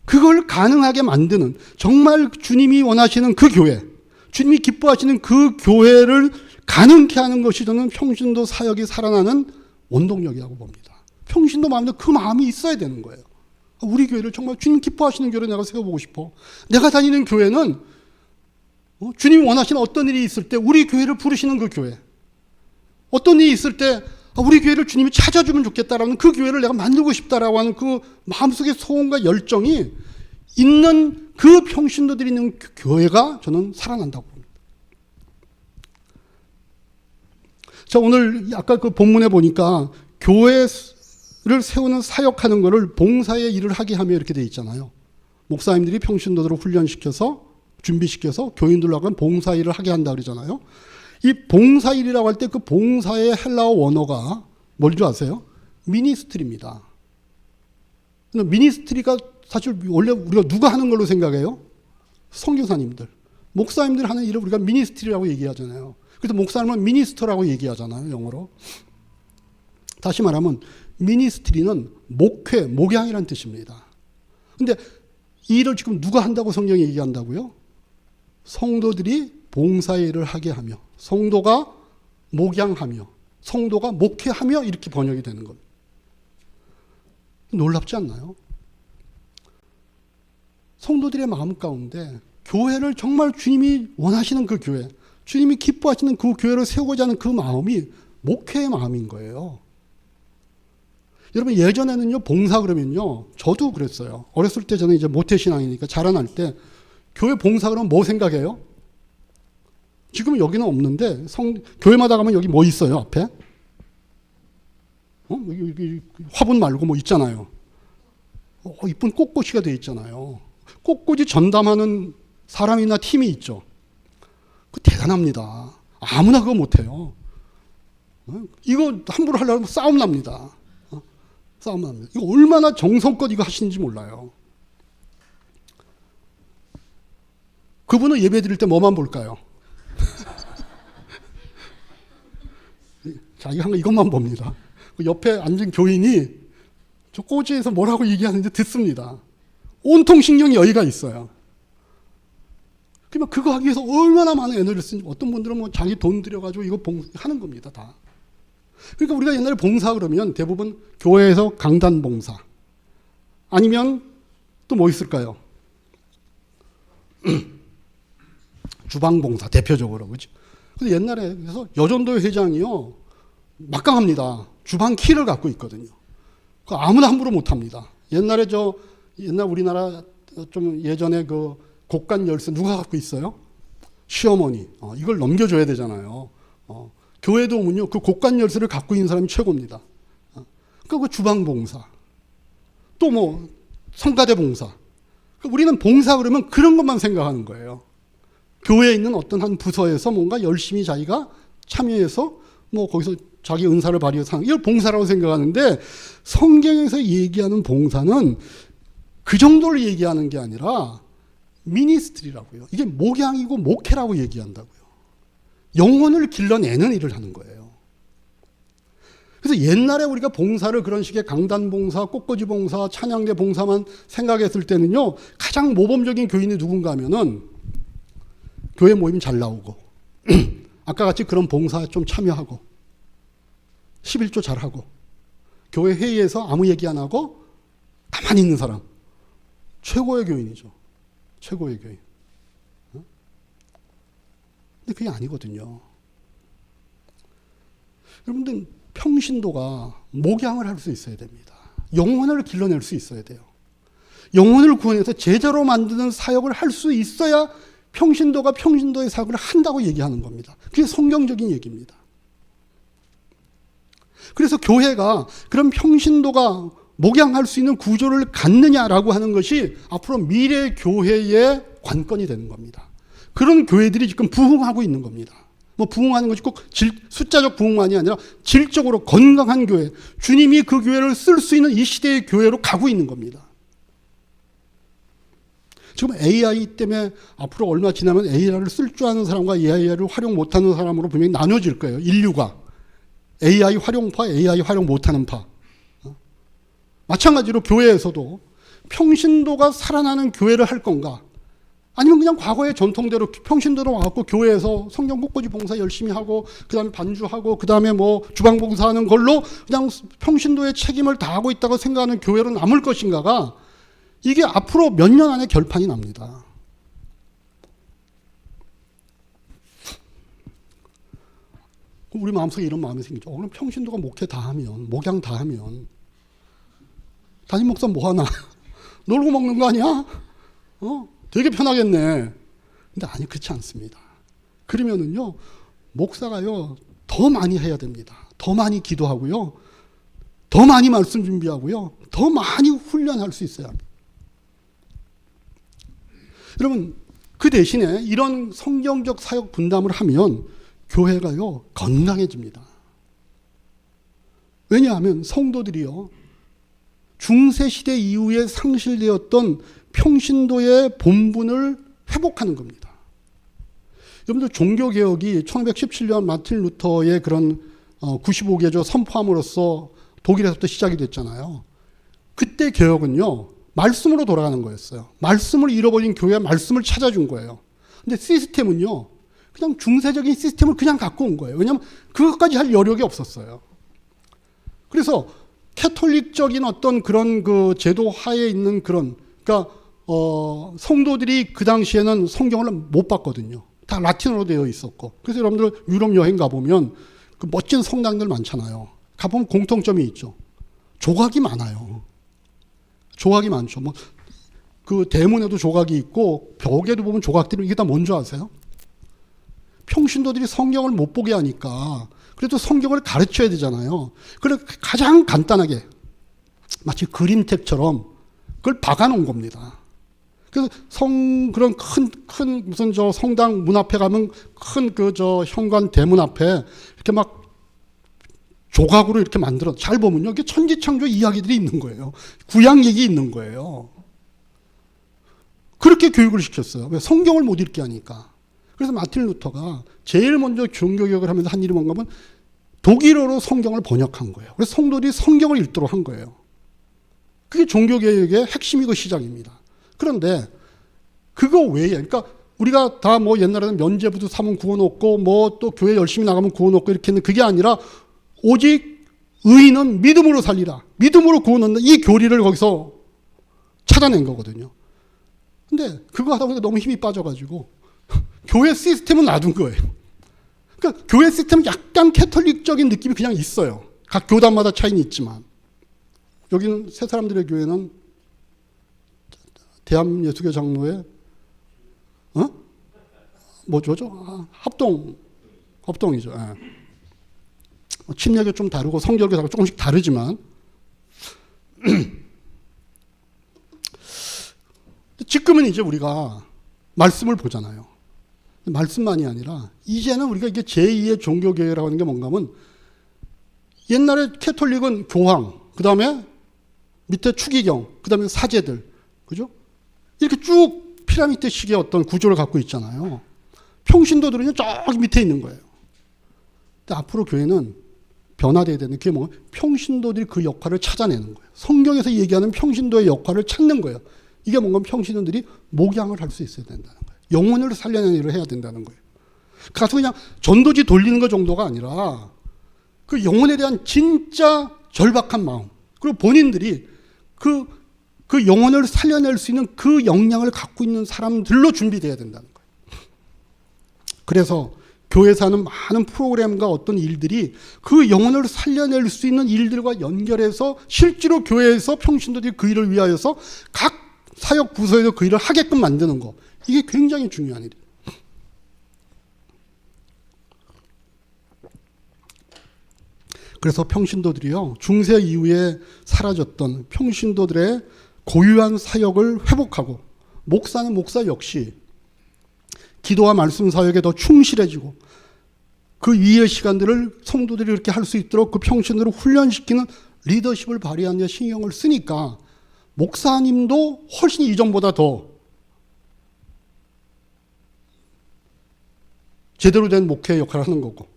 그걸 가능하게 만드는 정말 주님이 원하시는 그 교회, 주님이 기뻐하시는 그 교회를 가능케 하는 것이 저는 평신도 사역이 살아나는 원동력이라고 봅니다. 평신도 마음도 그 마음이 있어야 되는 거예요. 우리 교회를 정말 주님 기뻐하시는 교회를 내가 세워보고 싶어. 내가 다니는 교회는 주님이 원하시는 어떤 일이 있을 때 우리 교회를 부르시는 그 교회. 어떤 일이 있을 때 우리 교회를 주님이 찾아주면 좋겠다라는 그 교회를 내가 만들고 싶다라고 하는 그 마음속의 소원과 열정이 있는 그 평신도들이 있는 교회가 저는 살아난다고 봅니다. 자, 오늘 아까 그 본문에 보니까 교회를 세우는 사역하는 거를 봉사의 일을 하게 하며 이렇게 돼 있잖아요. 목사님들이 평신도들을 훈련시켜서 준비시켜서 교인들로 하여금 봉사 일을 하게 한다 그러잖아요. 이 봉사 일이라고 할 때 그 봉사의 헬라어 원어가 뭔지 아세요? 미니스트리입니다. 미니스트리가 사실 원래 우리가 누가 하는 걸로 생각해요? 선교사님들. 목사님들 하는 일을 우리가 미니스트리라고 얘기하잖아요. 그래서 목사님은 미니스터라고 얘기하잖아요, 영어로. 다시 말하면 미니스트리는 목회, 목양이라는 뜻입니다. 근데 이 일을 지금 누가 한다고 성경이 얘기한다고요? 성도들이 봉사의 일을 하게 하며 성도가 목양하며 성도가 목회하며 이렇게 번역이 되는 겁니다. 놀랍지 않나요? 성도들의 마음 가운데 교회를 정말 주님이 원하시는 그 교회, 주님이 기뻐하시는 그 교회를 세우고자 하는 그 마음이 목회의 마음인 거예요. 여러분 예전에는요 봉사 그러면요 저도 그랬어요. 어렸을 때 저는 이제 모태신앙이니까 자라날 때 교회 봉사 그러면 뭐 생각해요? 지금은 여기는 없는데 교회마다 가면 여기 뭐 있어요 앞에? 여기 화분 말고 뭐 있잖아요. 이쁜 꽃꽂이가 돼 있잖아요. 꽃꽂이 전담하는 사람이나 팀이 있죠. 그 대단합니다. 아무나 그거 못해요. 이거 함부로 하려면 싸움 납니다. 싸움 납니다. 이거 얼마나 정성껏 이거 하시는지 몰라요. 그분은 예배 드릴 때 뭐만 볼까요? 자기가 한 거 이것만 봅니다. 옆에 앉은 교인이 저 꼬지에서 뭐라고 얘기하는지 듣습니다. 온통 신경이 여기가 있어요. 그러면 그거 하기 위해서 얼마나 많은 에너지를 쓰는지, 어떤 분들은 뭐 자기 돈 들여가지고 이거 하는 겁니다, 다. 그러니까 우리가 옛날에 봉사 그러면 대부분 교회에서 강단 봉사, 아니면 또 뭐 있을까요? 주방 봉사, 대표적으로. 그죠? 근데 옛날에 그래서 여전도 회장이요, 막강합니다. 주방 키를 갖고 있거든요. 그 아무나 함부로 못 합니다. 옛날 우리나라 좀 예전에 그 곡간 열쇠 누가 갖고 있어요? 시어머니. 이걸 넘겨줘야 되잖아요. 교회도 오면요, 그 곡간 열쇠를 갖고 있는 사람이 최고입니다. 그 주방 봉사. 또 뭐, 성가대 봉사. 우리는 봉사 그러면 그런 것만 생각하는 거예요. 교회에 있는 어떤 한 부서에서 뭔가 열심히 자기가 참여해서 뭐 거기서 자기 은사를 발휘해서 하는, 이걸 봉사라고 생각하는데, 성경에서 얘기하는 봉사는 그 정도를 얘기하는 게 아니라 미니스트리라고요. 이게 목양이고 목회라고 얘기한다고요. 영혼을 길러내는 일을 하는 거예요. 그래서 옛날에 우리가 봉사를 그런 식의 강단 봉사, 꽃꽂이 봉사, 찬양대 봉사만 생각했을 때는요, 가장 모범적인 교인이 누군가 하면은 교회 모임 잘 나오고 아까 같이 그런 봉사에 좀 참여하고 11조 잘하고 교회 회의에서 아무 얘기 안 하고 가만히 있는 사람, 최고의 교인이죠. 최고의 교인. 근데 그게 아니거든요. 여러분들 평신도가 목양을 할 수 있어야 됩니다. 영혼을 길러낼 수 있어야 돼요. 영혼을 구원해서 제자로 만드는 사역을 할 수 있어야 평신도가 평신도의 사역을 한다고 얘기하는 겁니다. 그게 성경적인 얘기입니다. 그래서 교회가 그런 평신도가 목양할 수 있는 구조를 갖느냐라고 하는 것이 앞으로 미래 교회의 관건이 되는 겁니다. 그런 교회들이 지금 부흥하고 있는 겁니다. 뭐 부흥하는 것이 꼭 숫자적 부흥만이 아니라 질적으로 건강한 교회, 주님이 그 교회를 쓸 수 있는 이 시대의 교회로 가고 있는 겁니다. 지금 AI 때문에 앞으로 얼마 지나면 AI를 쓸 줄 아는 사람과 AI를 활용 못하는 사람으로 분명히 나눠질 거예요. 인류가. AI 활용파, AI 활용 못하는 파. 마찬가지로 교회에서도 평신도가 살아나는 교회를 할 건가? 아니면 그냥 과거의 전통대로 평신도로 와갖고 교회에서 성경 꽃꽂이 봉사 열심히 하고, 그 다음에 반주하고, 그 다음에 뭐 주방 봉사하는 걸로 그냥 평신도의 책임을 다하고 있다고 생각하는 교회로 남을 것인가가, 이게 앞으로 몇 년 안에 결판이 납니다. 우리 마음속에 이런 마음이 생기죠. 그럼 평신도가 목회 다 하면, 목양 다 하면 담임 목사 뭐 하나? 놀고 먹는 거 아니야? 되게 편하겠네. 근데 아니, 그렇지 않습니다. 그러면은요, 목사가요, 더 많이 해야 됩니다. 더 많이 기도하고요, 더 많이 말씀 준비하고요, 더 많이 훈련할 수 있어야 합니다. 여러분, 그 대신에 이런 성경적 사역 분담을 하면 교회가요, 건강해집니다. 왜냐하면 성도들이요, 중세시대 이후에 상실되었던 평신도의 본분을 회복하는 겁니다. 여러분들, 종교개혁이 1517년 마틴 루터의 그런 95개조 선포함으로써 독일에서부터 시작이 됐잖아요. 그때 개혁은요, 말씀으로 돌아가는 거였어요. 말씀을 잃어버린 교회가 말씀을 찾아준 거예요. 근데 시스템은요, 그냥 중세적인 시스템을 그냥 갖고 온 거예요. 왜냐하면 그것까지 할 여력이 없었어요. 그래서 캐톨릭적인 어떤 그런 그 제도 하에 있는 그런, 그러니까 성도들이 그 당시에는 성경을 못 봤거든요. 다 라틴어로 되어 있었고. 그래서 여러분들 유럽 여행 가보면 그 멋진 성당들 많잖아요. 가보면 공통점이 있죠. 조각이 많아요. 조각이 많죠. 뭐 그 대문에도 조각이 있고 벽에도 보면 조각들이, 이게 다 뭔지 아세요? 평신도들이 성경을 못 보게 하니까 그래도 성경을 가르쳐야 되잖아요. 그래서 가장 간단하게 마치 그림책처럼 그걸 박아놓은 겁니다. 그래서 그런 큰 무슨 저 성당 문 앞에 가면 큰 그 저 현관 대문 앞에 이렇게 막 조각으로 이렇게 만들어, 잘 보면요, 이게 천지창조 이야기들이 있는 거예요. 구약 얘기 있는 거예요. 그렇게 교육을 시켰어요. 왜? 성경을 못 읽게 하니까. 그래서 마틴 루터가 제일 먼저 종교개혁을 하면서 한 일이 뭔가 하면 독일어로 성경을 번역한 거예요. 그래서 성도들이 성경을 읽도록 한 거예요. 그게 종교개혁의 핵심이고 시작입니다. 그런데 그거 외에, 그러니까 우리가 다 뭐 옛날에는 면죄부도 사면 구워놓고 뭐 또 교회 열심히 나가면 구워놓고 이렇게 했는데, 그게 아니라 오직 의인은 믿음으로 살리라, 믿음으로 구원한다, 이 교리를 거기서 찾아낸 거거든요. 근데 그거 하다 보니까 너무 힘이 빠져가지고 교회 시스템은 놔둔 거예요. 그러니까 교회 시스템은 약간 캐톨릭적인 느낌이 그냥 있어요. 각 교단마다 차이는 있지만. 여기는 새 사람들의 교회는 대한예수교 장로회 뭐죠? 합동이죠. 예. 침략이 좀 다르고 성결교사가 조금씩 다르지만 지금은 이제 우리가 말씀을 보잖아요. 말씀만이 아니라 이제는 우리가 이게 제2의 종교개혁이라고 하는 게 뭔가 하면, 옛날에 캐톨릭은 교황, 그 다음에 밑에 추기경, 그 다음에 사제들, 그죠? 이렇게 쭉 피라미드식의 어떤 구조를 갖고 있잖아요. 평신도들은 저기 밑에 있는 거예요. 근데 앞으로 교회는 변화되어야 되는 게 뭐예요? 평신도들이 그 역할을 찾아내는 거예요. 성경에서 얘기하는 평신도의 역할을 찾는 거예요. 이게 뭔가 평신도들이 목양을 할 수 있어야 된다는 거예요. 영혼을 살려내는 일을 해야 된다는 거예요. 가서 그냥 전도지 돌리는 것 정도가 아니라 그 영혼에 대한 진짜 절박한 마음, 그리고 본인들이 그 영혼을 살려낼 수 있는 그 역량을 갖고 있는 사람들로 준비되어야 된다는 거예요. 그래서 교회에서 하는 많은 프로그램과 어떤 일들이 그 영혼을 살려낼 수 있는 일들과 연결해서 실제로 교회에서 평신도들이 그 일을 위하여서 각 사역 부서에서 그 일을 하게끔 만드는 거, 이게 굉장히 중요한 일이에요. 그래서 평신도들이요, 중세 이후에 사라졌던 평신도들의 고유한 사역을 회복하고, 목사는 목사 역시 기도와 말씀 사역에 더 충실해지고, 그 위의 시간들을 성도들이 이렇게 할 수 있도록 그 평신도를 훈련시키는 리더십을 발휘하는 데 신경을 쓰니까 목사님도 훨씬 이전보다 더 제대로 된 목회 역할을 하는 거고,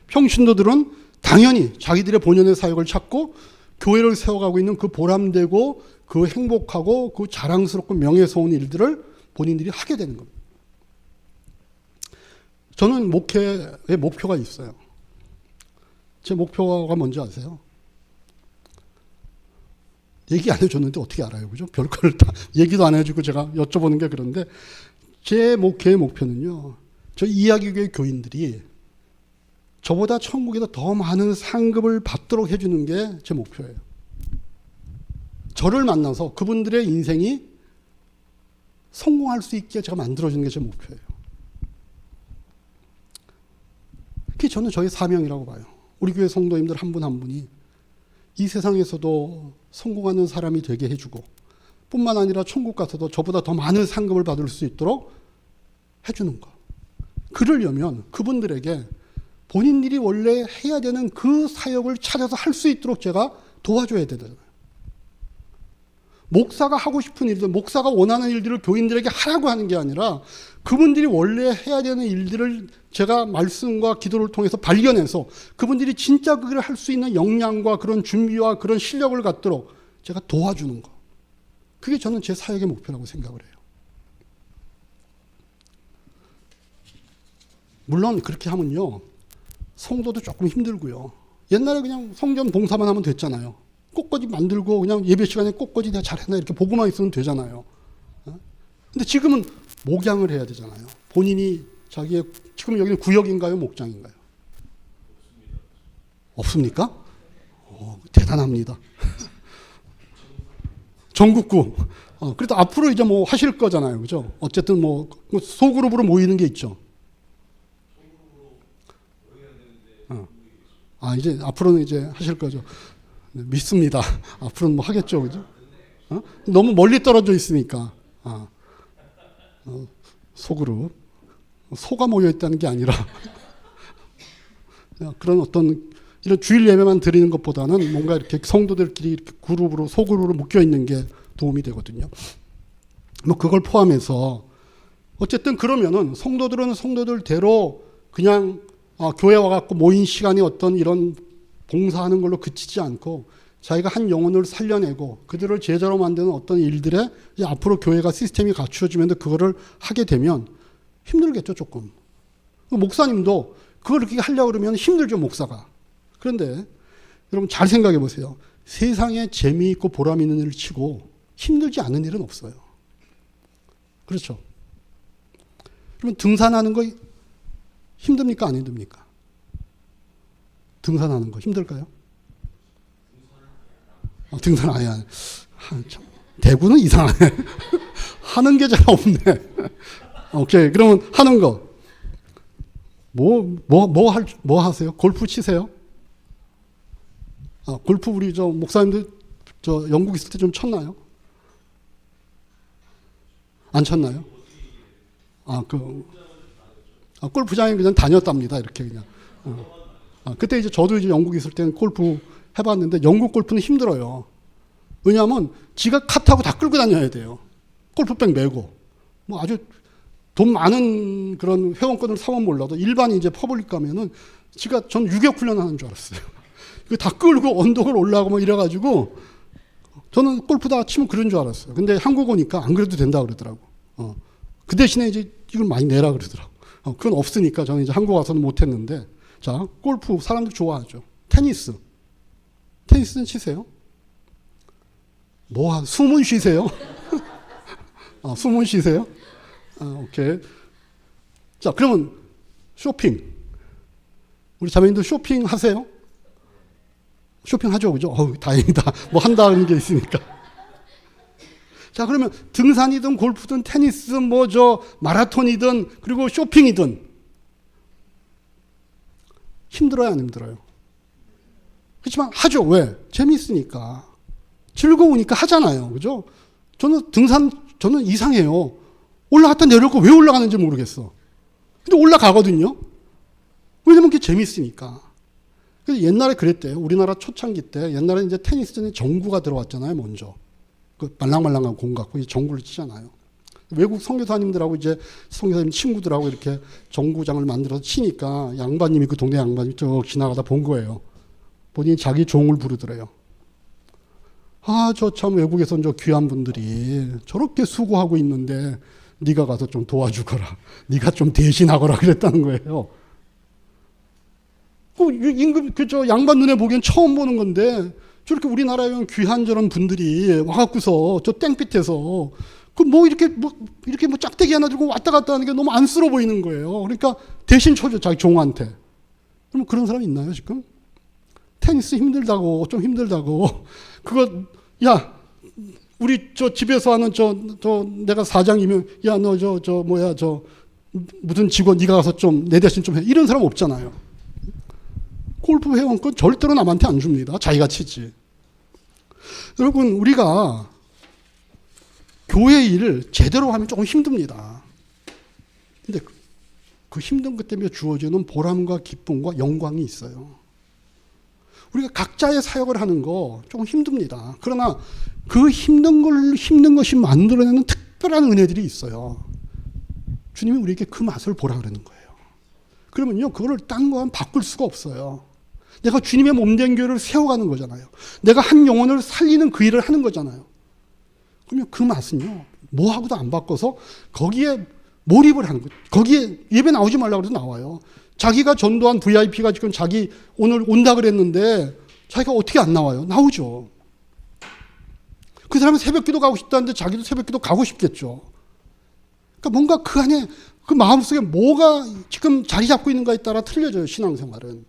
평신도들은 당연히 자기들의 본연의 사역을 찾고 교회를 세워가고 있는 그 보람되고 그 행복하고 그 자랑스럽고 명예스러운 일들을 본인들이 하게 되는 겁니다. 저는 목회의 목표가 있어요. 제 목표가 뭔지 아세요? 얘기 안 해줬는데 어떻게 알아요? 그죠? 별걸 다 얘기도 안 해주고 제가 여쭤보는 게 그런데, 제 목회의 목표는요, 저 이야기교회 교인들이 저보다 천국에서 더 많은 상급을 받도록 해주는 게 제 목표예요. 저를 만나서 그분들의 인생이 성공할 수 있게 제가 만들어주는 게 제 목표예요. 그게 저는 저의 사명이라고 봐요. 우리 교회 성도님들 한 분 한 분이 이 세상에서도 성공하는 사람이 되게 해주고, 뿐만 아니라 천국 가서도 저보다 더 많은 상급을 받을 수 있도록 해주는 거. 그러려면 그분들에게 본인들이 원래 해야 되는 그 사역을 찾아서 할 수 있도록 제가 도와줘야 되잖아요. 목사가 하고 싶은 일들, 목사가 원하는 일들을 교인들에게 하라고 하는 게 아니라 그분들이 원래 해야 되는 일들을 제가 말씀과 기도를 통해서 발견해서 그분들이 진짜 그걸 할 수 있는 역량과 그런 준비와 그런 실력을 갖도록 제가 도와주는 거. 그게 저는 제 사역의 목표라고 생각을 해요. 물론 그렇게 하면요, 성도도 조금 힘들고요. 옛날에 그냥 성전 봉사만 하면 됐잖아요. 꽃꽂이 만들고 그냥 예배 시간에 꽃꽂이 내가 잘했나 이렇게 보고만 있으면 되잖아요. 근데 지금은 목양을 해야 되잖아요. 본인이 자기의, 지금 여기는 구역인가요? 목장인가요? 없습니까? 대단합니다. 전국구. 그래도 앞으로 이제 뭐 하실 거잖아요. 그죠? 어쨌든 뭐 소그룹으로 모이는 게 있죠. 이제 앞으로는 이제 하실 거죠. 믿습니다. 앞으로는 뭐 하겠죠. 그죠? 너무 멀리 떨어져 있으니까. 소그룹, 소가 모여 있다는 게 아니라 그런 어떤 이런 주일 예배만 드리는 것보다는 뭔가 이렇게 성도들끼리 이렇게 그룹으로 소그룹으로 묶여 있는 게 도움이 되거든요. 뭐 그걸 포함해서 어쨌든 그러면은 성도들은 성도들대로 그냥 교회 와갖고 모인 시간에 어떤 이런 봉사하는 걸로 그치지 않고 자기가 한 영혼을 살려내고 그들을 제자로 만드는 어떤 일들에 이제 앞으로 교회가 시스템이 갖추어지면 그거를 하게 되면 힘들겠죠, 조금. 목사님도 그걸 그렇게 하려고 그러면 힘들죠, 목사가. 그런데 여러분 잘 생각해 보세요. 세상에 재미있고 보람 있는 일을 치고 힘들지 않은 일은 없어요. 그렇죠? 그러면 등산하는 거 힘듭니까? 안 힘듭니까? 등산하는 거 힘들까요? 등산 아예 안 해. 대구는 이상하네. 하는 게 잘 없네. 오케이. 그러면 하는 거. 뭐 하세요? 골프 치세요? 골프 우리 목사님들 영국 있을 때 좀 쳤나요? 안 쳤나요? 골프장에 그냥 다녔답니다. 이렇게 그냥. 그때 이제 저도 이제 영국 있을 때는 골프 해봤는데 영국 골프는 힘들어요. 왜냐하면 지가 카트하고 다 끌고 다녀야 돼요. 골프백 메고. 뭐 아주 돈 많은 그런 회원권을 사면 몰라도 일반 이제 퍼블릭 가면은 전 유격 훈련하는 줄 알았어요. 이거 다 끌고 언덕을 올라가고 뭐 이래가지고 저는 골프 다 치면 그런 줄 알았어요. 근데 한국 오니까 안 그래도 된다 그러더라고. 그 대신에 이제 이걸 많이 내라 그러더라고. 그건 없으니까 저는 이제 한국 와서는 못했는데 자 골프 사람들 좋아하죠. 테니스는 치세요? 숨은 쉬세요? 숨은 쉬세요? 오케이. 자, 그러면 쇼핑. 우리 자매님들 쇼핑 하세요? 쇼핑 하죠, 그죠? 다행이다. 뭐 한다는 게 있으니까. 자, 그러면 등산이든 골프든 테니스든 마라톤이든 그리고 쇼핑이든 힘들어요, 안 힘들어요? 그렇지만 하죠. 왜? 재미있으니까. 즐거우니까 하잖아요. 그죠? 저는 이상해요. 올라갔다 내려올 왜 올라가는지 모르겠어. 근데 올라가거든요. 왜냐면 그게 재미있으니까. 그래서 옛날에 그랬대요. 우리나라 초창기 때 옛날에 이제 테니스전에 정구가 들어왔잖아요, 먼저. 그 말랑말랑한 공 갖고 이제 정구를 치잖아요. 외국 선교사님들하고 이제 선교사님 친구들하고 이렇게 정구장을 만들어서 치니까 양반님이 그 동네 양반이 쭉 지나가다 본 거예요. 본인이 자기 종을 부르더래요. 저 참 외국에선 귀한 분들이 저렇게 수고하고 있는데 네가 가서 좀 도와주거라. 네가 좀 대신하거라 그랬다는 거예요. 임금 양반 눈에 보기엔 처음 보는 건데 저렇게 우리나라에 온 귀한 저런 분들이 와갖고서 저 땡빛에서 이렇게 짝대기 하나 들고 왔다 갔다 하는 게 너무 안쓰러워 보이는 거예요. 그러니까 대신 쳐줘 자기 종한테. 그럼 그런 사람 있나요 지금? 테니스 힘들다고 좀 힘들다고 야 우리 집에서 하는 내가 사장이면 야 너 무슨 직원 네가 가서 좀 내 대신 좀 해 이런 사람 없잖아요. 골프 회원권 절대로 남한테 안 줍니다. 자기가 치지. 여러분 우리가 교회 일을 제대로 하면 조금 힘듭니다. 근데 그 힘든 것 때문에 주어지는 보람과 기쁨과 영광이 있어요. 우리가 각자의 사역을 하는 거 조금 힘듭니다. 그러나 그 힘든 것이 만들어내는 특별한 은혜들이 있어요. 주님이 우리에게 그 맛을 보라 그러는 거예요. 그러면요, 그거를 딴 거랑 바꿀 수가 없어요. 내가 주님의 몸된 교회를 세워가는 거잖아요. 내가 한 영혼을 살리는 그 일을 하는 거잖아요. 그러면 그 맛은요, 뭐하고도 안 바꿔서 거기에 몰입을 하는 거예요. 거기에 예배 나오지 말라고 해도 나와요. 자기가 전도한 VIP가 지금 자기 오늘 온다 그랬는데 자기가 어떻게 안 나와요? 나오죠. 그 사람은 새벽기도 가고 싶다는데 자기도 새벽기도 가고 싶겠죠. 그러니까 뭔가 그 안에 그 마음속에 뭐가 지금 자리 잡고 있는가에 따라 틀려져요. 신앙생활은.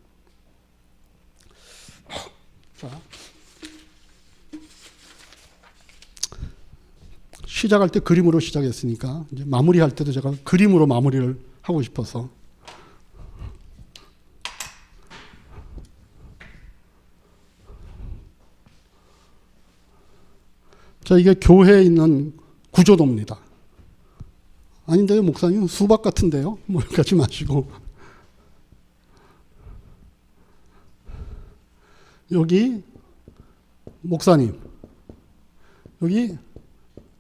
자, 시작할 때 그림으로 시작했으니까 이제 마무리할 때도 제가 그림으로 마무리를 하고 싶어서 자, 이게 교회에 있는 구조도입니다. 아닌데요, 목사님? 수박 같은데요? 뭐 이렇게 하지 마시고. 여기 목사님, 여기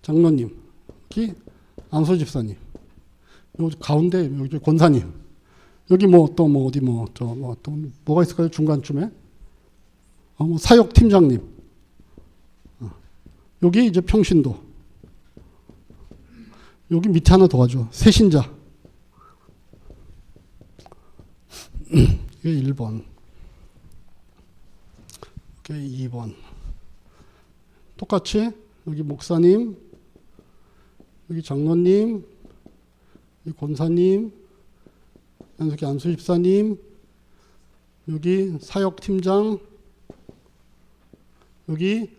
장로님, 여기 안소 집사님, 여기 가운데 여기 권사님, 여기 뭐 또 뭐 어디 뭐 저 뭐 또 뭐가 있을까요? 중간쯤에 뭐 사역 팀장님, 여기 이제 평신도, 여기 밑에 하나 더 가죠. 세신자. 이게 1번. 이게 2번. 똑같이 여기 목사님, 여기 장로님, 여기 권사님, 여기 안수 집사님, 여기 사역팀장, 여기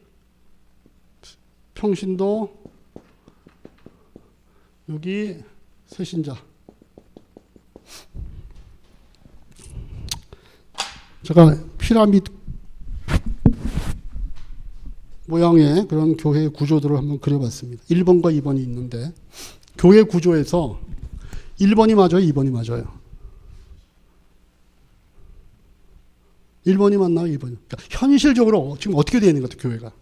평신도, 여기 세신자. 제가 피라미드 모양의 그런 교회 구조들을 한번 그려봤습니다. 1번과 2번이 있는데 교회 구조에서 1번이 맞아요? 2번이 맞아요? 1번이 맞나요? 2번이? 그러니까 현실적으로 지금 어떻게 되어 있는 것 같아요? 교회가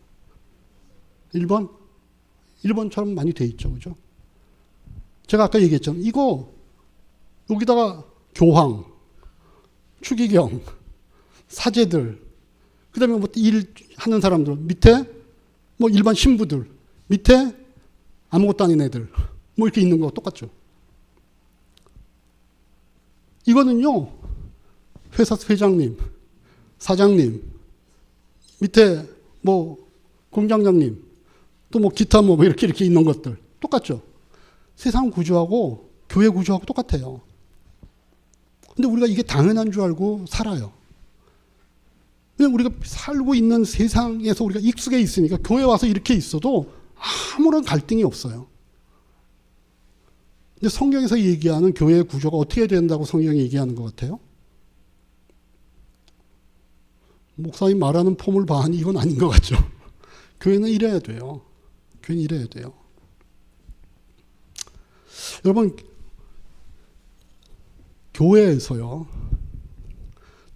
1번? 1번처럼 많이 되어 있죠. 그죠? 제가 아까 얘기했잖아요. 이거 여기다가 교황, 추기경, 사제들, 그 다음에 뭐 일하는 사람들, 밑에 뭐 일반 신부들, 밑에 아무것도 아닌 애들, 뭐 이렇게 있는 거 똑같죠. 이거는요, 회사 회장님, 사장님, 밑에 뭐 공장장님, 또 뭐 기타 뭐 이렇게 있는 것들 똑같죠. 세상 구조하고 교회 구조하고 똑같아요. 근데 우리가 이게 당연한 줄 알고 살아요. 그냥 우리가 살고 있는 세상에서 우리가 익숙해 있으니까 교회 와서 이렇게 있어도 아무런 갈등이 없어요. 근데 성경에서 얘기하는 교회의 구조가 어떻게 된다고 성경이 얘기하는 것 같아요? 목사님 말하는 포물 반 이건 아닌 것 같죠. 교회는 이래야 돼요. 교회는 이래야 돼요. 여러분, 교회에서요,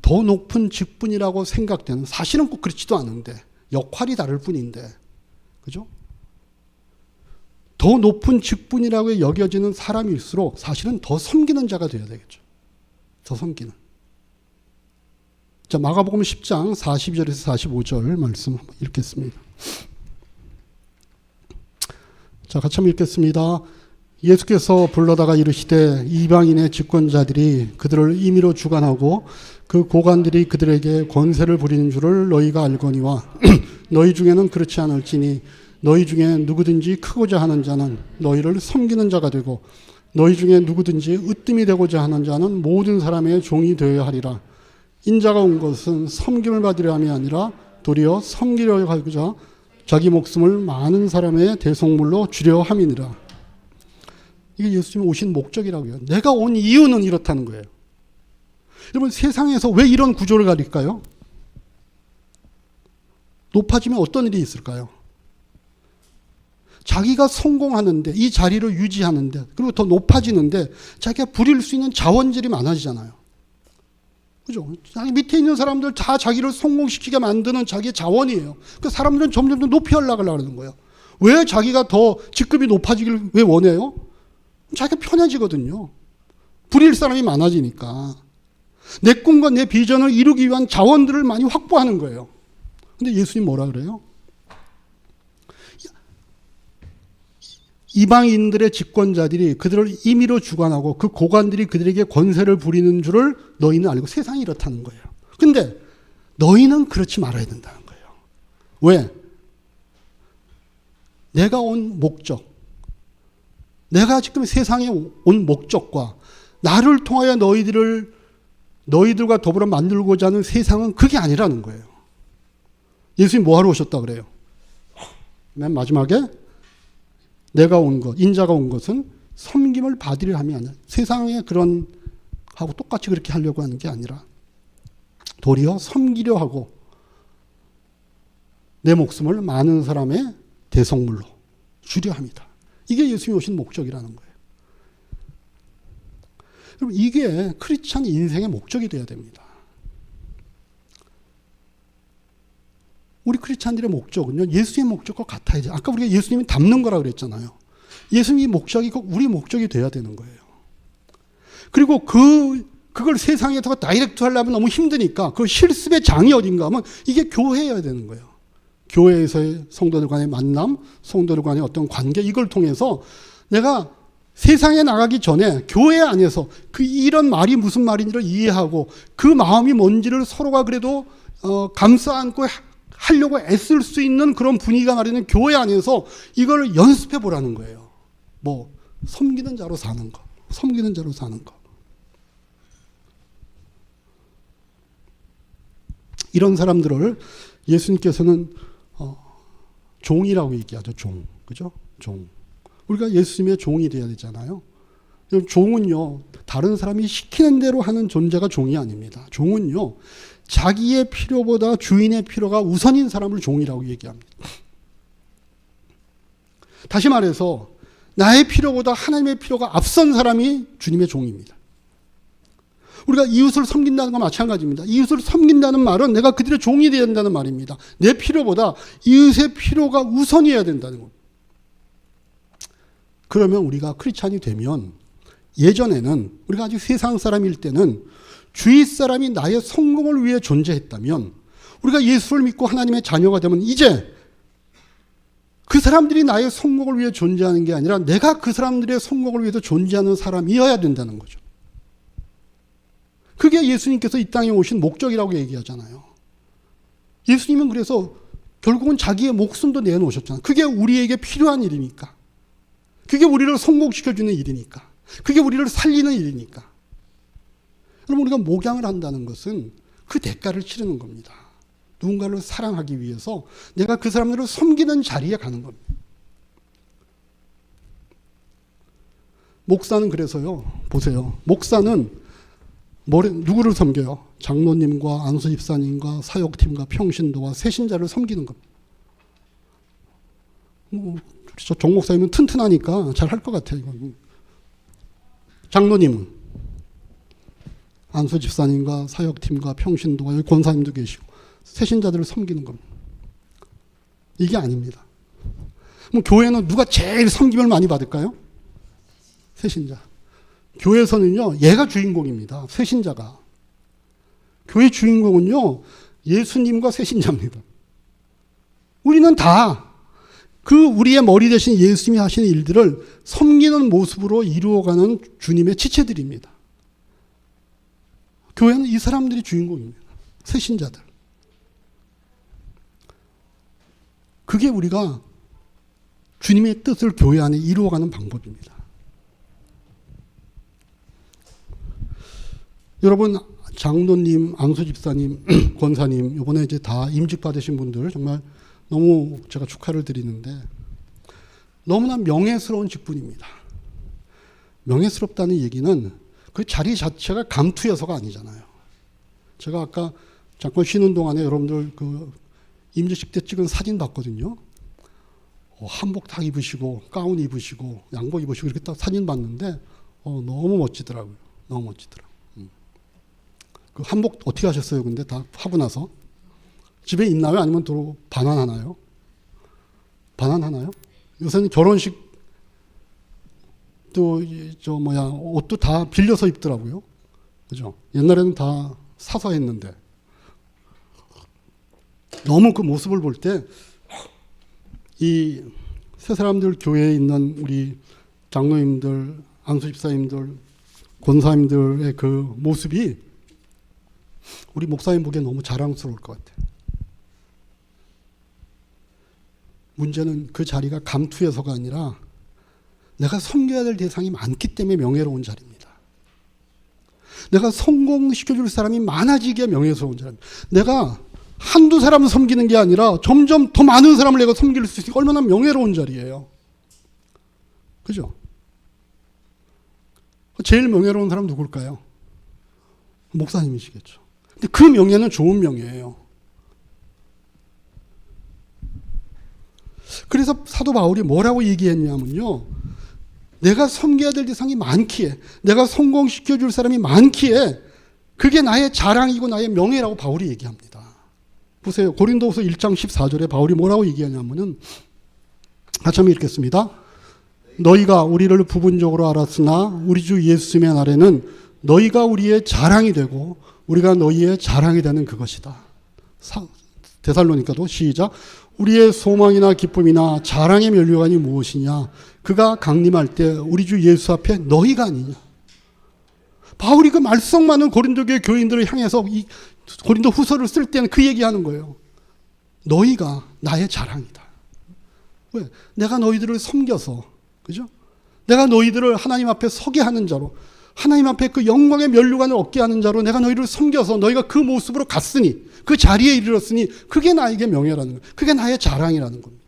더 높은 직분이라고 생각되는, 사실은 꼭 그렇지도 않은데, 역할이 다를 뿐인데, 그죠? 더 높은 직분이라고 여겨지는 사람일수록 사실은 더 섬기는 자가 되어야 되겠죠. 더 섬기는. 자, 마가복음 10장 42절에서 45절 말씀 한번 읽겠습니다. 자, 같이 한번 읽겠습니다. 예수께서 불러다가 이르시되 이방인의 집권자들이 그들을 임의로 주관하고 그 고관들이 그들에게 권세를 부리는 줄을 너희가 알거니와 너희 중에는 그렇지 않을지니 너희 중에 누구든지 크고자 하는 자는 너희를 섬기는 자가 되고 너희 중에 누구든지 으뜸이 되고자 하는 자는 모든 사람의 종이 되어야 하리라. 인자가 온 것은 섬김을 받으려 함이 아니라 도리어 섬기려 하고자 자기 목숨을 많은 사람의 대속물로 주려 함이니라. 이게 예수님이 오신 목적이라고요. 내가 온 이유는 이렇다는 거예요. 여러분, 세상에서 왜 이런 구조를 가릴까요? 높아지면 어떤 일이 있을까요? 자기가 성공하는데, 이 자리를 유지하는데, 그리고 더 높아지는데 자기가 부릴 수 있는 자원들이 많아지잖아요. 그죠? 자기 밑에 있는 사람들 다 자기를 성공시키게 만드는 자기의 자원이에요. 그 사람들은 점점 더 높이 올라가려고 하는 거예요. 왜 자기가 더 직급이 높아지기를 왜 원해요? 자기가 편해지거든요. 부릴 사람이 많아지니까. 내 꿈과 내 비전을 이루기 위한 자원들을 많이 확보하는 거예요. 근데 예수님 뭐라 그래요? 이방인들의 집권자들이 그들을 임의로 주관하고 그 고관들이 그들에게 권세를 부리는 줄을 너희는 알고, 세상이 이렇다는 거예요. 근데 너희는 그렇지 말아야 된다는 거예요. 왜? 내가 온 목적, 내가 지금 세상에 온 목적과 나를 통하여 너희들과 더불어 만들고자 하는 세상은 그게 아니라는 거예요. 예수님이 뭐하러 오셨다 그래요? 맨 마지막에 내가 온 것, 인자가 온 것은 섬김을 받으려 함이 아니라, 세상에 그런 하고 똑같이 그렇게 하려고 하는 게 아니라 도리어 섬기려 하고 내 목숨을 많은 사람의 대속물로 주려 합니다. 이게 예수님이 오신 목적이라는 거예요. 그럼 이게 크리스찬 인생의 목적이 되어야 됩니다. 우리 크리스찬들의 목적은요, 예수의 목적과 같아야죠. 아까 우리가 예수님이 닮는 거라고 그랬잖아요. 예수님이 목적이 꼭 우리 목적이 돼야 되는 거예요. 그리고 그걸 세상에서 다이렉트 하려면 너무 힘드니까 그 실습의 장이 어딘가 하면 이게 교회여야 되는 거예요. 교회에서의 성도들 간의 만남, 성도들 간의 어떤 관계, 이걸 통해서 내가 세상에 나가기 전에 교회 안에서 이런 말이 무슨 말인지를 이해하고 그 마음이 뭔지를 서로가 그래도 감싸 안고 하려고 애쓸 수 있는 그런 분위기가 마련된 교회 안에서 이걸 연습해 보라는 거예요. 뭐 섬기는 자로 사는 거, 섬기는 자로 사는 거. 이런 사람들을 예수님께서는 종이라고 얘기하죠. 종, 그죠? 종. 우리가 예수님의 종이 되어야 되잖아요. 종은요, 다른 사람이 시키는 대로 하는 존재가 종이 아닙니다. 종은요, 자기의 필요보다 주인의 필요가 우선인 사람을 종이라고 얘기합니다. 다시 말해서 나의 필요보다 하나님의 필요가 앞선 사람이 주님의 종입니다. 우리가 이웃을 섬긴다는 건 마찬가지입니다. 이웃을 섬긴다는 말은 내가 그들의 종이 되어야 된다는 말입니다. 내 필요보다 이웃의 필요가 우선이어야 된다는 겁니다. 그러면 우리가 크리스찬이 되면 예전에는 우리가 아직 세상 사람일 때는 주위 사람이 나의 성공을 위해 존재했다면 우리가 예수를 믿고 하나님의 자녀가 되면 이제 그 사람들이 나의 성공을 위해 존재하는 게 아니라 내가 그 사람들의 성공을 위해서 존재하는 사람이어야 된다는 거죠. 그게 예수님께서 이 땅에 오신 목적이라고 얘기하잖아요. 예수님은 그래서 결국은 자기의 목숨도 내놓으셨잖아요. 그게 우리에게 필요한 일이니까. 그게 우리를 성공시켜주는 일이니까. 그게 우리를 살리는 일이니까. 여러분, 우리가 목양을 한다는 것은 그 대가를 치르는 겁니다. 누군가를 사랑하기 위해서 내가 그 사람들을 섬기는 자리에 가는 겁니다. 목사는 그래서요, 보세요. 목사는 누구를 섬겨요? 장로님과 안수 집사님과 사역팀과 평신도와 새신자를 섬기는 겁니다. 그렇죠. 정 목사님은 튼튼하니까 잘 할 것 같아요. 이건. 장로님은 안수 집사님과 사역팀과 평신도와 여기 권사님도 계시고 새신자들을 섬기는 겁니다. 이게 아닙니다. 그럼 교회는 누가 제일 섬김을 많이 받을까요? 새신자. 교회에서는요, 얘가 주인공입니다. 새신자가. 교회 주인공은요, 예수님과 새신자입니다. 우리는 다 우리의 머리 대신 예수님이 하시는 일들을 섬기는 모습으로 이루어가는 주님의 지체들입니다. 교회는 이 사람들이 주인공입니다. 새신자들. 그게 우리가 주님의 뜻을 교회 안에 이루어가는 방법입니다. 여러분, 장로님, 안수집사님, 권사님, 이번에 이제 다 임직 받으신 분들 정말 너무 제가 축하를 드리는데 너무나 명예스러운 직분입니다. 명예스럽다는 얘기는 그 자리 자체가 감투여서가 아니잖아요. 제가 아까 잠깐 쉬는 동안에 여러분들 그 임직식 때 찍은 사진 봤거든요. 한복 딱 입으시고 가운 입으시고 양복 입으시고 이렇게 딱 사진 봤는데 너무 멋지더라고요. 너무 멋지더라고요. 그 한복 어떻게 하셨어요? 근데 다 하고 나서 집에 있나요? 아니면 또 반환하나요? 반환하나요? 요새는 결혼식 또 옷도 다 빌려서 입더라고요. 그죠? 옛날에는 다 사서 했는데 너무 그 모습을 볼 때 이 새 사람들 교회에 있는 우리 장로님들, 안수집사님들, 권사님들의 그 모습이 우리 목사님 보기에 너무 자랑스러울 것 같아요. 문제는 그 자리가 감투여서가 아니라 내가 섬겨야 될 대상이 많기 때문에 명예로운 자리입니다. 내가 성공시켜줄 사람이 많아지기에 명예스러운 자리입니다. 내가 한두 사람을 섬기는 게 아니라 점점 더 많은 사람을 내가 섬길 수 있으니까 얼마나 명예로운 자리예요. 그죠? 제일 명예로운 사람 누굴까요? 목사님이시겠죠. 근데 그 명예는 좋은 명예예요. 그래서 사도 바울이 뭐라고 얘기했냐면요. 내가 섬겨야 될 대상이 많기에, 내가 성공시켜줄 사람이 많기에 그게 나의 자랑이고 나의 명예라고 바울이 얘기합니다. 보세요. 고린도후서 1장 14절에 바울이 뭐라고 얘기하냐면은 같이 한번 읽겠습니다. 너희가 우리를 부분적으로 알았으나 우리 주 예수님의 날에는 너희가 우리의 자랑이 되고 우리가 너희의 자랑이 되는 그것이다. 데살로니가도 시작. 우리의 소망이나 기쁨이나 자랑의 면류관이 무엇이냐? 그가 강림할 때 우리 주 예수 앞에 너희가 아니냐? 바울이 그 말썽 많은 고린도교회 교인들을 향해서 이 고린도 후서를 쓸 때는 그 얘기하는 거예요. 너희가 나의 자랑이다. 왜? 내가 너희들을 섬겨서, 그죠? 내가 너희들을 하나님 앞에 서게 하는 자로, 하나님 앞에 그 영광의 면류관을 얻게 하는 자로 내가 너희를 섬겨서 너희가 그 모습으로 갔으니, 그 자리에 이르렀으니 그게 나에게 명예라는 거예요. 그게 나의 자랑이라는 겁니다.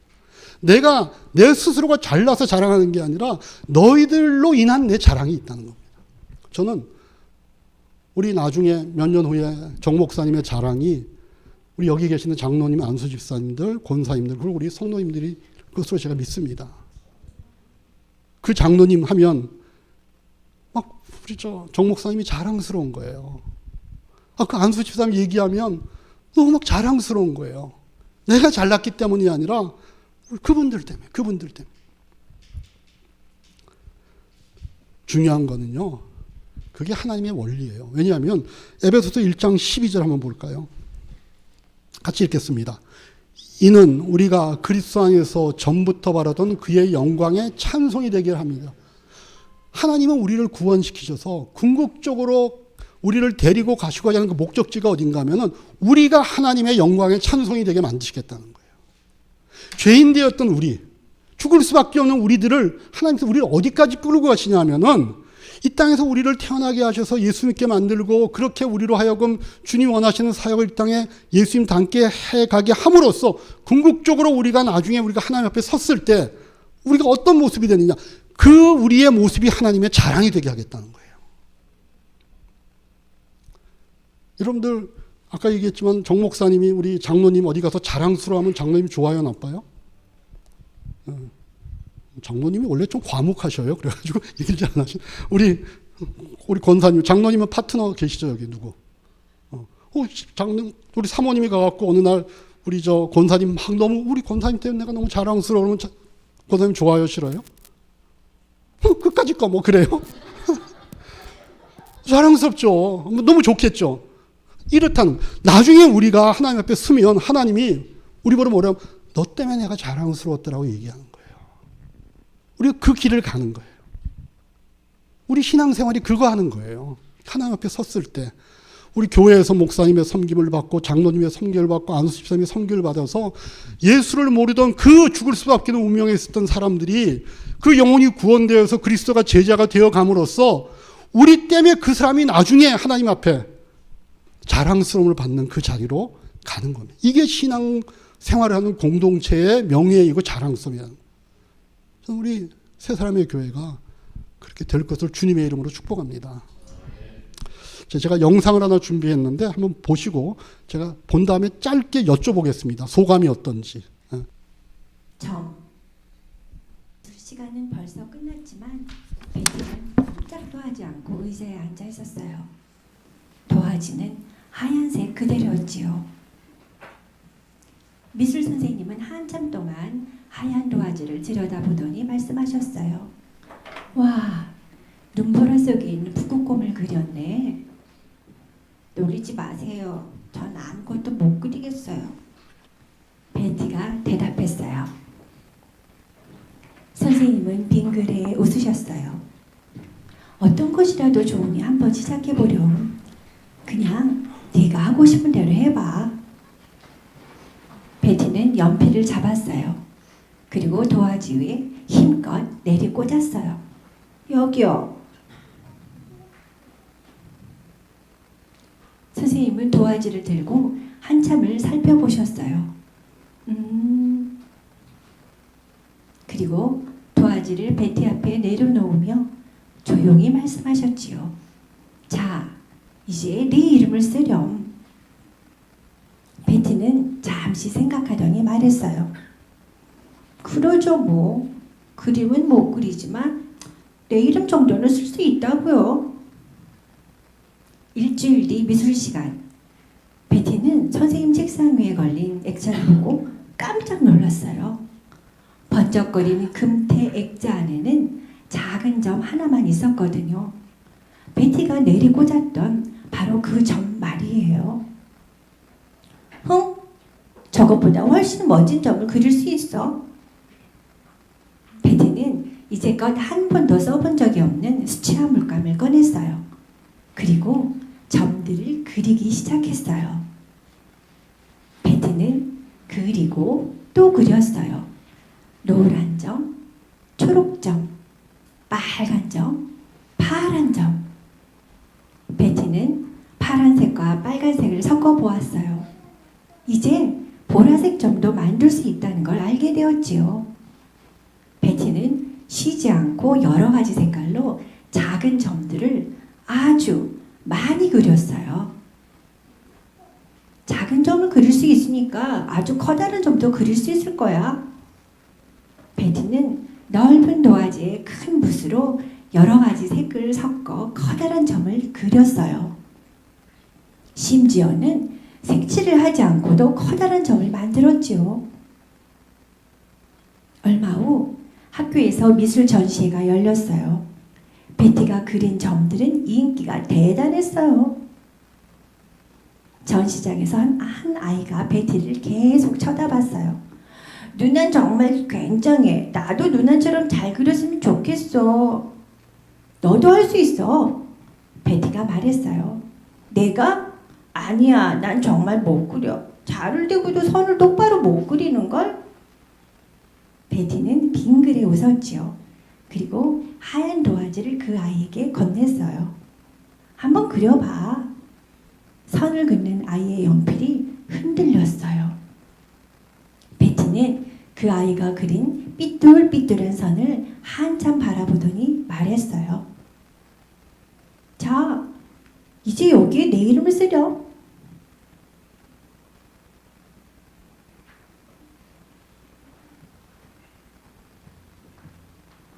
내가 내 스스로가 잘나서 자랑하는 게 아니라 너희들로 인한 내 자랑이 있다는 겁니다. 저는 우리 나중에 몇 년 후에 정 목사님의 자랑이 우리 여기 계시는 장로님, 안수 집사님들, 권사님들, 그리고 우리 성도님들이 그것으로 제가 믿습니다. 그 장로님 하면 막 우리 정 목사님이 자랑스러운 거예요. 그 안수 집사님 얘기하면 너무 막 자랑스러운 거예요. 내가 잘났기 때문이 아니라 그분들 때문에. 중요한 거는요, 그게 하나님의 원리예요. 왜냐하면 에베소서 1장 12절 한번 볼까요? 같이 읽겠습니다. 이는 우리가 그리스도 안에서 전부터 바라던 그의 영광의 찬송이 되게 합니다. 하나님은 우리를 구원시키셔서 궁극적으로 우리를 데리고 가시고자 하는 그 목적지가 어딘가 하면은 우리가 하나님의 영광의 찬송이 되게 만드시겠다는 거예요. 죄인 되었던 우리, 죽을 수밖에 없는 우리들을 하나님께서 우리를 어디까지 끌고 가시냐 하면은 이 땅에서 우리를 태어나게 하셔서 예수 믿게 만들고 그렇게 우리로 하여금 주님 원하시는 사역을 이 땅에 예수님 닮게 해가게 함으로써 궁극적으로 우리가 나중에 우리가 하나님 앞에 섰을 때 우리가 어떤 모습이 되느냐, 그 우리의 모습이 하나님의 자랑이 되게 하겠다는 거예요. 여러분들 아까 얘기했지만 정 목사님이 우리 장로님 어디 가서 자랑스러워하면 장로님 좋아요, 나빠요? 장로님이 원래 좀 과묵하셔요. 그래가지고 얘기를 잘 안 하시죠. 우리 권사님, 장로님은 파트너 계시죠, 여기 누구? 우리 사모님이 가갖고 어느 날 우리 권사님 막 너무 우리 권사님 때문에 내가 너무 자랑스러워 그러면 권사님 좋아요, 싫어요? 끝까지 거 뭐 그래요? 자랑스럽죠. 너무 좋겠죠. 이렇다는 나중에 우리가 하나님 앞에 서면 하나님이 우리 보러 뭐라면 너 때문에 내가 자랑스러웠더라고 얘기하는 거예요. 우리가 그 길을 가는 거예요. 우리 신앙생활이 그거 하는 거예요. 하나님 앞에 섰을 때 우리 교회에서 목사님의 섬김을 받고 장로님의 섬김을 받고 안수 집사님의 섬김을 받아서 예수를 모르던 그 죽을 수밖에 없는 운명에 있었던 사람들이 그 영혼이 구원되어서 그리스도가 제자가 되어 감으로써 우리 때문에 그 사람이 나중에 하나님 앞에 자랑스러움을 받는 그 자리로 가는 겁니다. 이게 신앙생활을 하는 공동체의 명예이고 자랑스러움이에요. 저는 우리 세 사람의 교회가 그렇게 될 것을 주님의 이름으로 축복합니다. 제가 영상을 하나 준비했는데 한번 보시고 제가 본 다음에 짧게 여쭤보겠습니다. 소감이 어떤지. 시간은 벌써 끝났지만 베티는 꼼짝도 하지 않고 의자에 앉아 있었어요. 도화지는 하얀색 그대로였지요. 미술 선생님은 한참 동안 하얀 도화지를 들여다보더니 말씀하셨어요. 와, 눈보라 속에 있는 북극곰을 그렸네. 놀리지 마세요. 전 아무것도 못 그리겠어요. 베티가 대답했어요. 선생님은 빙그레 웃으셨어요. 어떤 것이라도 좋으니 한번 시작해보렴. 그냥 네가 하고 싶은 대로 해봐. 베티는 연필을 잡았어요. 그리고 도화지 위에 힘껏 내리 꽂았어요. 여기요. 선생님은 도화지를 들고 한참을 살펴보셨어요. 그리고 도화지를 베티 앞에 내려놓으며 조용히 말씀하셨지요. 자, 이제 네 이름을 쓰렴. 베티는 잠시 생각하더니 말했어요. 그러죠 뭐. 그림은 못 그리지만 내 이름 정도는 쓸 수 있다고요. 일주일 뒤 미술 시간. 베티는 선생님 책상 위에 걸린 액자를 보고 깜짝 놀랐어요. 번쩍거리는 금태 액자 안에는 작은 점 하나만 있었거든요. 베티가 내리 꽂았던 바로 그 점 말이에요. 저것보다 훨씬 멋진 점을 그릴 수 있어. 베티는 이제껏 한 번도 써본 적이 없는 수채화 물감을 꺼냈어요. 그리고 점들을 그리기 시작했어요. 베티는 그리고 또 그렸어요. 노란 점, 초록 점, 빨간 점, 파란 점. 베티는 파란색과 빨간색을 섞어 보았어요. 이제 보라색 점도 만들 수 있다는 걸 알게 되었지요. 베티는 쉬지 않고 여러 가지 색깔로 작은 점들을 아주 많이 그렸어요. 작은 점을 그릴 수 있으니까 아주 커다란 점도 그릴 수 있을 거야. 베티는 넓은 도화지에 큰 붓으로 여러 가지 색을 섞어 커다란 점을 그렸어요. 심지어는 색칠을 하지 않고도 커다란 점을 만들었지요. 얼마 후 학교에서 미술 전시회가 열렸어요. 베티가 그린 점들은 인기가 대단했어요. 전시장에서 한 아이가 베티를 계속 쳐다봤어요. 누난 정말 굉장해. 나도 누나처럼 잘 그렸으면 좋겠어. 너도 할 수 있어. 베티가 말했어요. 내가? 아니야. 난 정말 못 그려. 자를 대고도 선을 똑바로 못 그리는걸? 베티는 빙그레 웃었지요. 그리고 하얀 도화지를 그 아이에게 건넸어요. 한번 그려봐. 선을 긋는 아이의 연필이 흔들렸어요. 베티는 그 아이가 그린 삐뚤삐뚤한 선을 한참 바라보더니 말했어요. 자, 이제 여기에 내 이름을 쓰렴.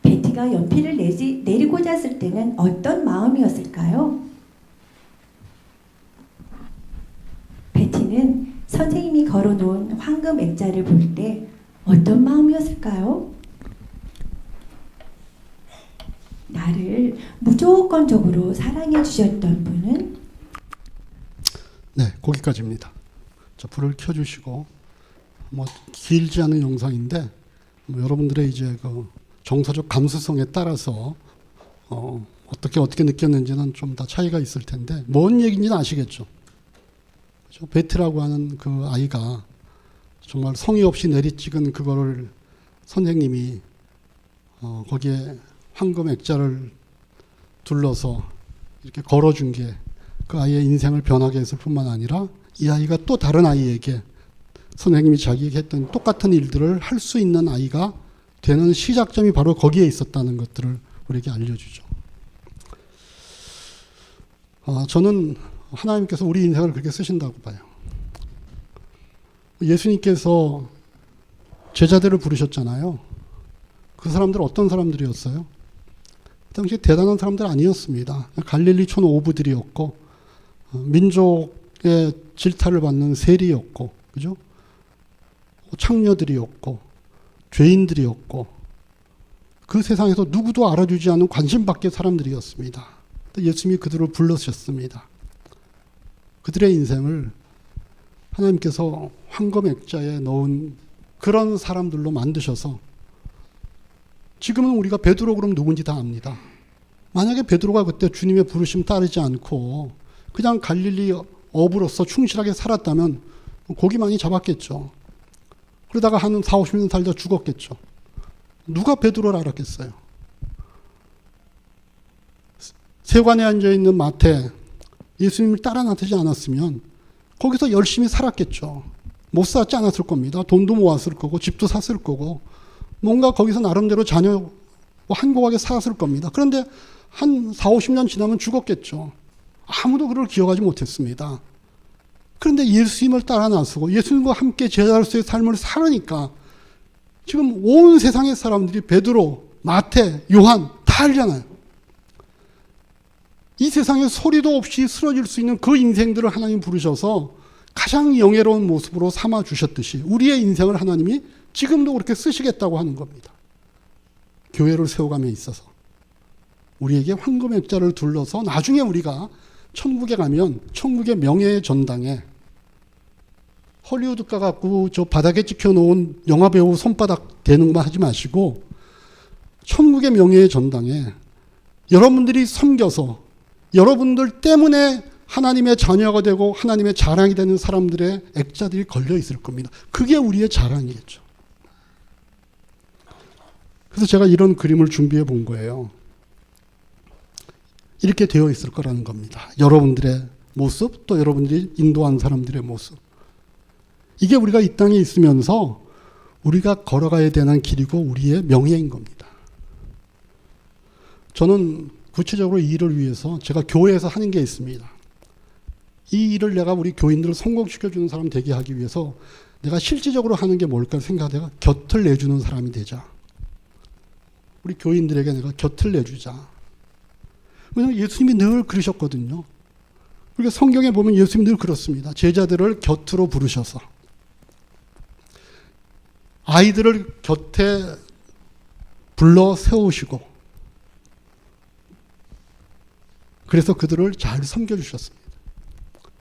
베티가 연필을 내리꽂았을 때는 어떤 마음이었을까요? 베티는 선생님이 걸어놓은 황금 액자를 볼 때 어떤 마음이었을까요? 나를 무조건적으로 사랑해 주셨던 분은? 네, 거기까지입니다. 자, 불을 켜주시고 뭐 길지 않은 영상인데 여러분들의 이제 그 정서적 감수성에 따라서 어떻게 느꼈는지는 좀 다 차이가 있을 텐데 뭔 얘기인지는 아시겠죠? 그렇죠? 베티라고 하는 그 아이가 정말 성의 없이 내리찍은 그거를 선생님이 거기에 황금 액자를 둘러서 이렇게 걸어준 게 그 아이의 인생을 변하게 했을 뿐만 아니라 이 아이가 또 다른 아이에게 선생님이 자기에게 했던 똑같은 일들을 할 수 있는 아이가 되는 시작점이 바로 거기에 있었다는 것들을 우리에게 알려주죠. 저는 하나님께서 우리 인생을 그렇게 쓰신다고 봐요. 예수님께서 제자들을 부르셨잖아요. 그 사람들은 어떤 사람들이었어요? 그 당시 대단한 사람들 아니었습니다. 갈릴리 촌 오부들이었고 민족의 질타를 받는 세리였고, 그죠? 창녀들이었고 죄인들이었고 그 세상에서 누구도 알아주지 않는 관심 밖의 사람들이었습니다. 예수님이 그들을 불러주셨습니다. 그들의 인생을 하나님께서 황금 액자에 넣은 그런 사람들로 만드셔서 지금은 우리가 베드로 그럼 누군지 다 압니다. 만약에 베드로가 그때 주님의 부르심 따르지 않고 그냥 갈릴리 어부로서 충실하게 살았다면 고기 많이 잡았겠죠. 그러다가 한 40-50년 살다 죽었겠죠. 누가 베드로를 알았겠어요? 세관에 앉아있는 마태, 예수님을 따라 나타지 않았으면 거기서 열심히 살았겠죠. 못 살지 않았을 겁니다. 돈도 모았을 거고 집도 샀을 거고 뭔가 거기서 나름대로 자녀 한곡하게 살았을 겁니다. 그런데 한 40-50년 지나면 죽었겠죠. 아무도 그를 기억하지 못했습니다. 그런데 예수님을 따라 나서고 예수님과 함께 제자로서의 삶을 살으니까 지금 온 세상의 사람들이 베드로, 마태, 요한 다 다 알잖아요. 이 세상에 소리도 없이 쓰러질 수 있는 그 인생들을 하나님 부르셔서 가장 영예로운 모습으로 삼아 주셨듯이 우리의 인생을 하나님이 지금도 그렇게 쓰시겠다고 하는 겁니다. 교회를 세워감에 있어서 우리에게 황금 액자를 둘러서 나중에 우리가 천국에 가면 천국의 명예의 전당에 헐리우드가 갖고 저 바닥에 찍혀놓은 영화배우 손바닥 대는 것만 하지 마시고 천국의 명예의 전당에 여러분들이 섬겨서 여러분들 때문에 하나님의 자녀가 되고 하나님의 자랑이 되는 사람들의 액자들이 걸려 있을 겁니다. 그게 우리의 자랑이겠죠. 그래서 제가 이런 그림을 준비해 본 거예요. 이렇게 되어 있을 거라는 겁니다. 여러분들의 모습, 또 여러분들이 인도한 사람들의 모습. 이게 우리가 이 땅에 있으면서 우리가 걸어가야 되는 길이고 우리의 명예인 겁니다. 저는 구체적으로 이 일을 위해서 제가 교회에서 하는 게 있습니다. 이 일을 내가 우리 교인들을 성공시켜주는 사람 되게 하기 위해서 내가 실질적으로 하는 게 뭘까 생각하다가 곁을 내주는 사람이 되자. 우리 교인들에게 내가 곁을 내주자. 왜냐하면 예수님이 늘 그러셨거든요. 그러니까 성경에 보면 예수님이 늘 그렇습니다. 제자들을 곁으로 부르셔서 아이들을 곁에 불러 세우시고 그래서 그들을 잘 섬겨주셨습니다.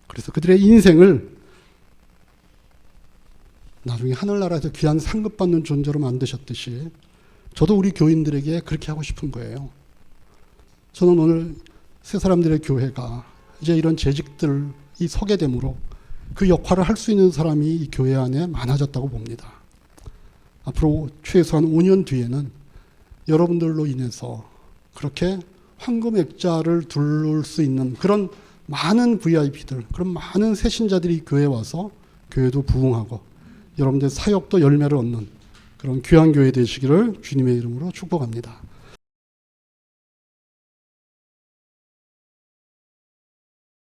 그래서 그들의 인생을 나중에 하늘나라에서 귀한 상급받는 존재로 만드셨듯이 저도 우리 교인들에게 그렇게 하고 싶은 거예요. 저는 오늘 새 사람들의 교회가 이제 이런 재직들이 서게 되므로 그 역할을 할 수 있는 사람이 이 교회 안에 많아졌다고 봅니다. 앞으로 최소한 5년 뒤에는 여러분들로 인해서 그렇게 황금 액자를 둘 수 있는 그런 많은 VIP들, 그런 많은 새신자들이 교회에 와서 교회도 부흥하고 여러분들 사역도 열매를 얻는 그런 귀한 교회 되시기를 주님의 이름으로 축복합니다.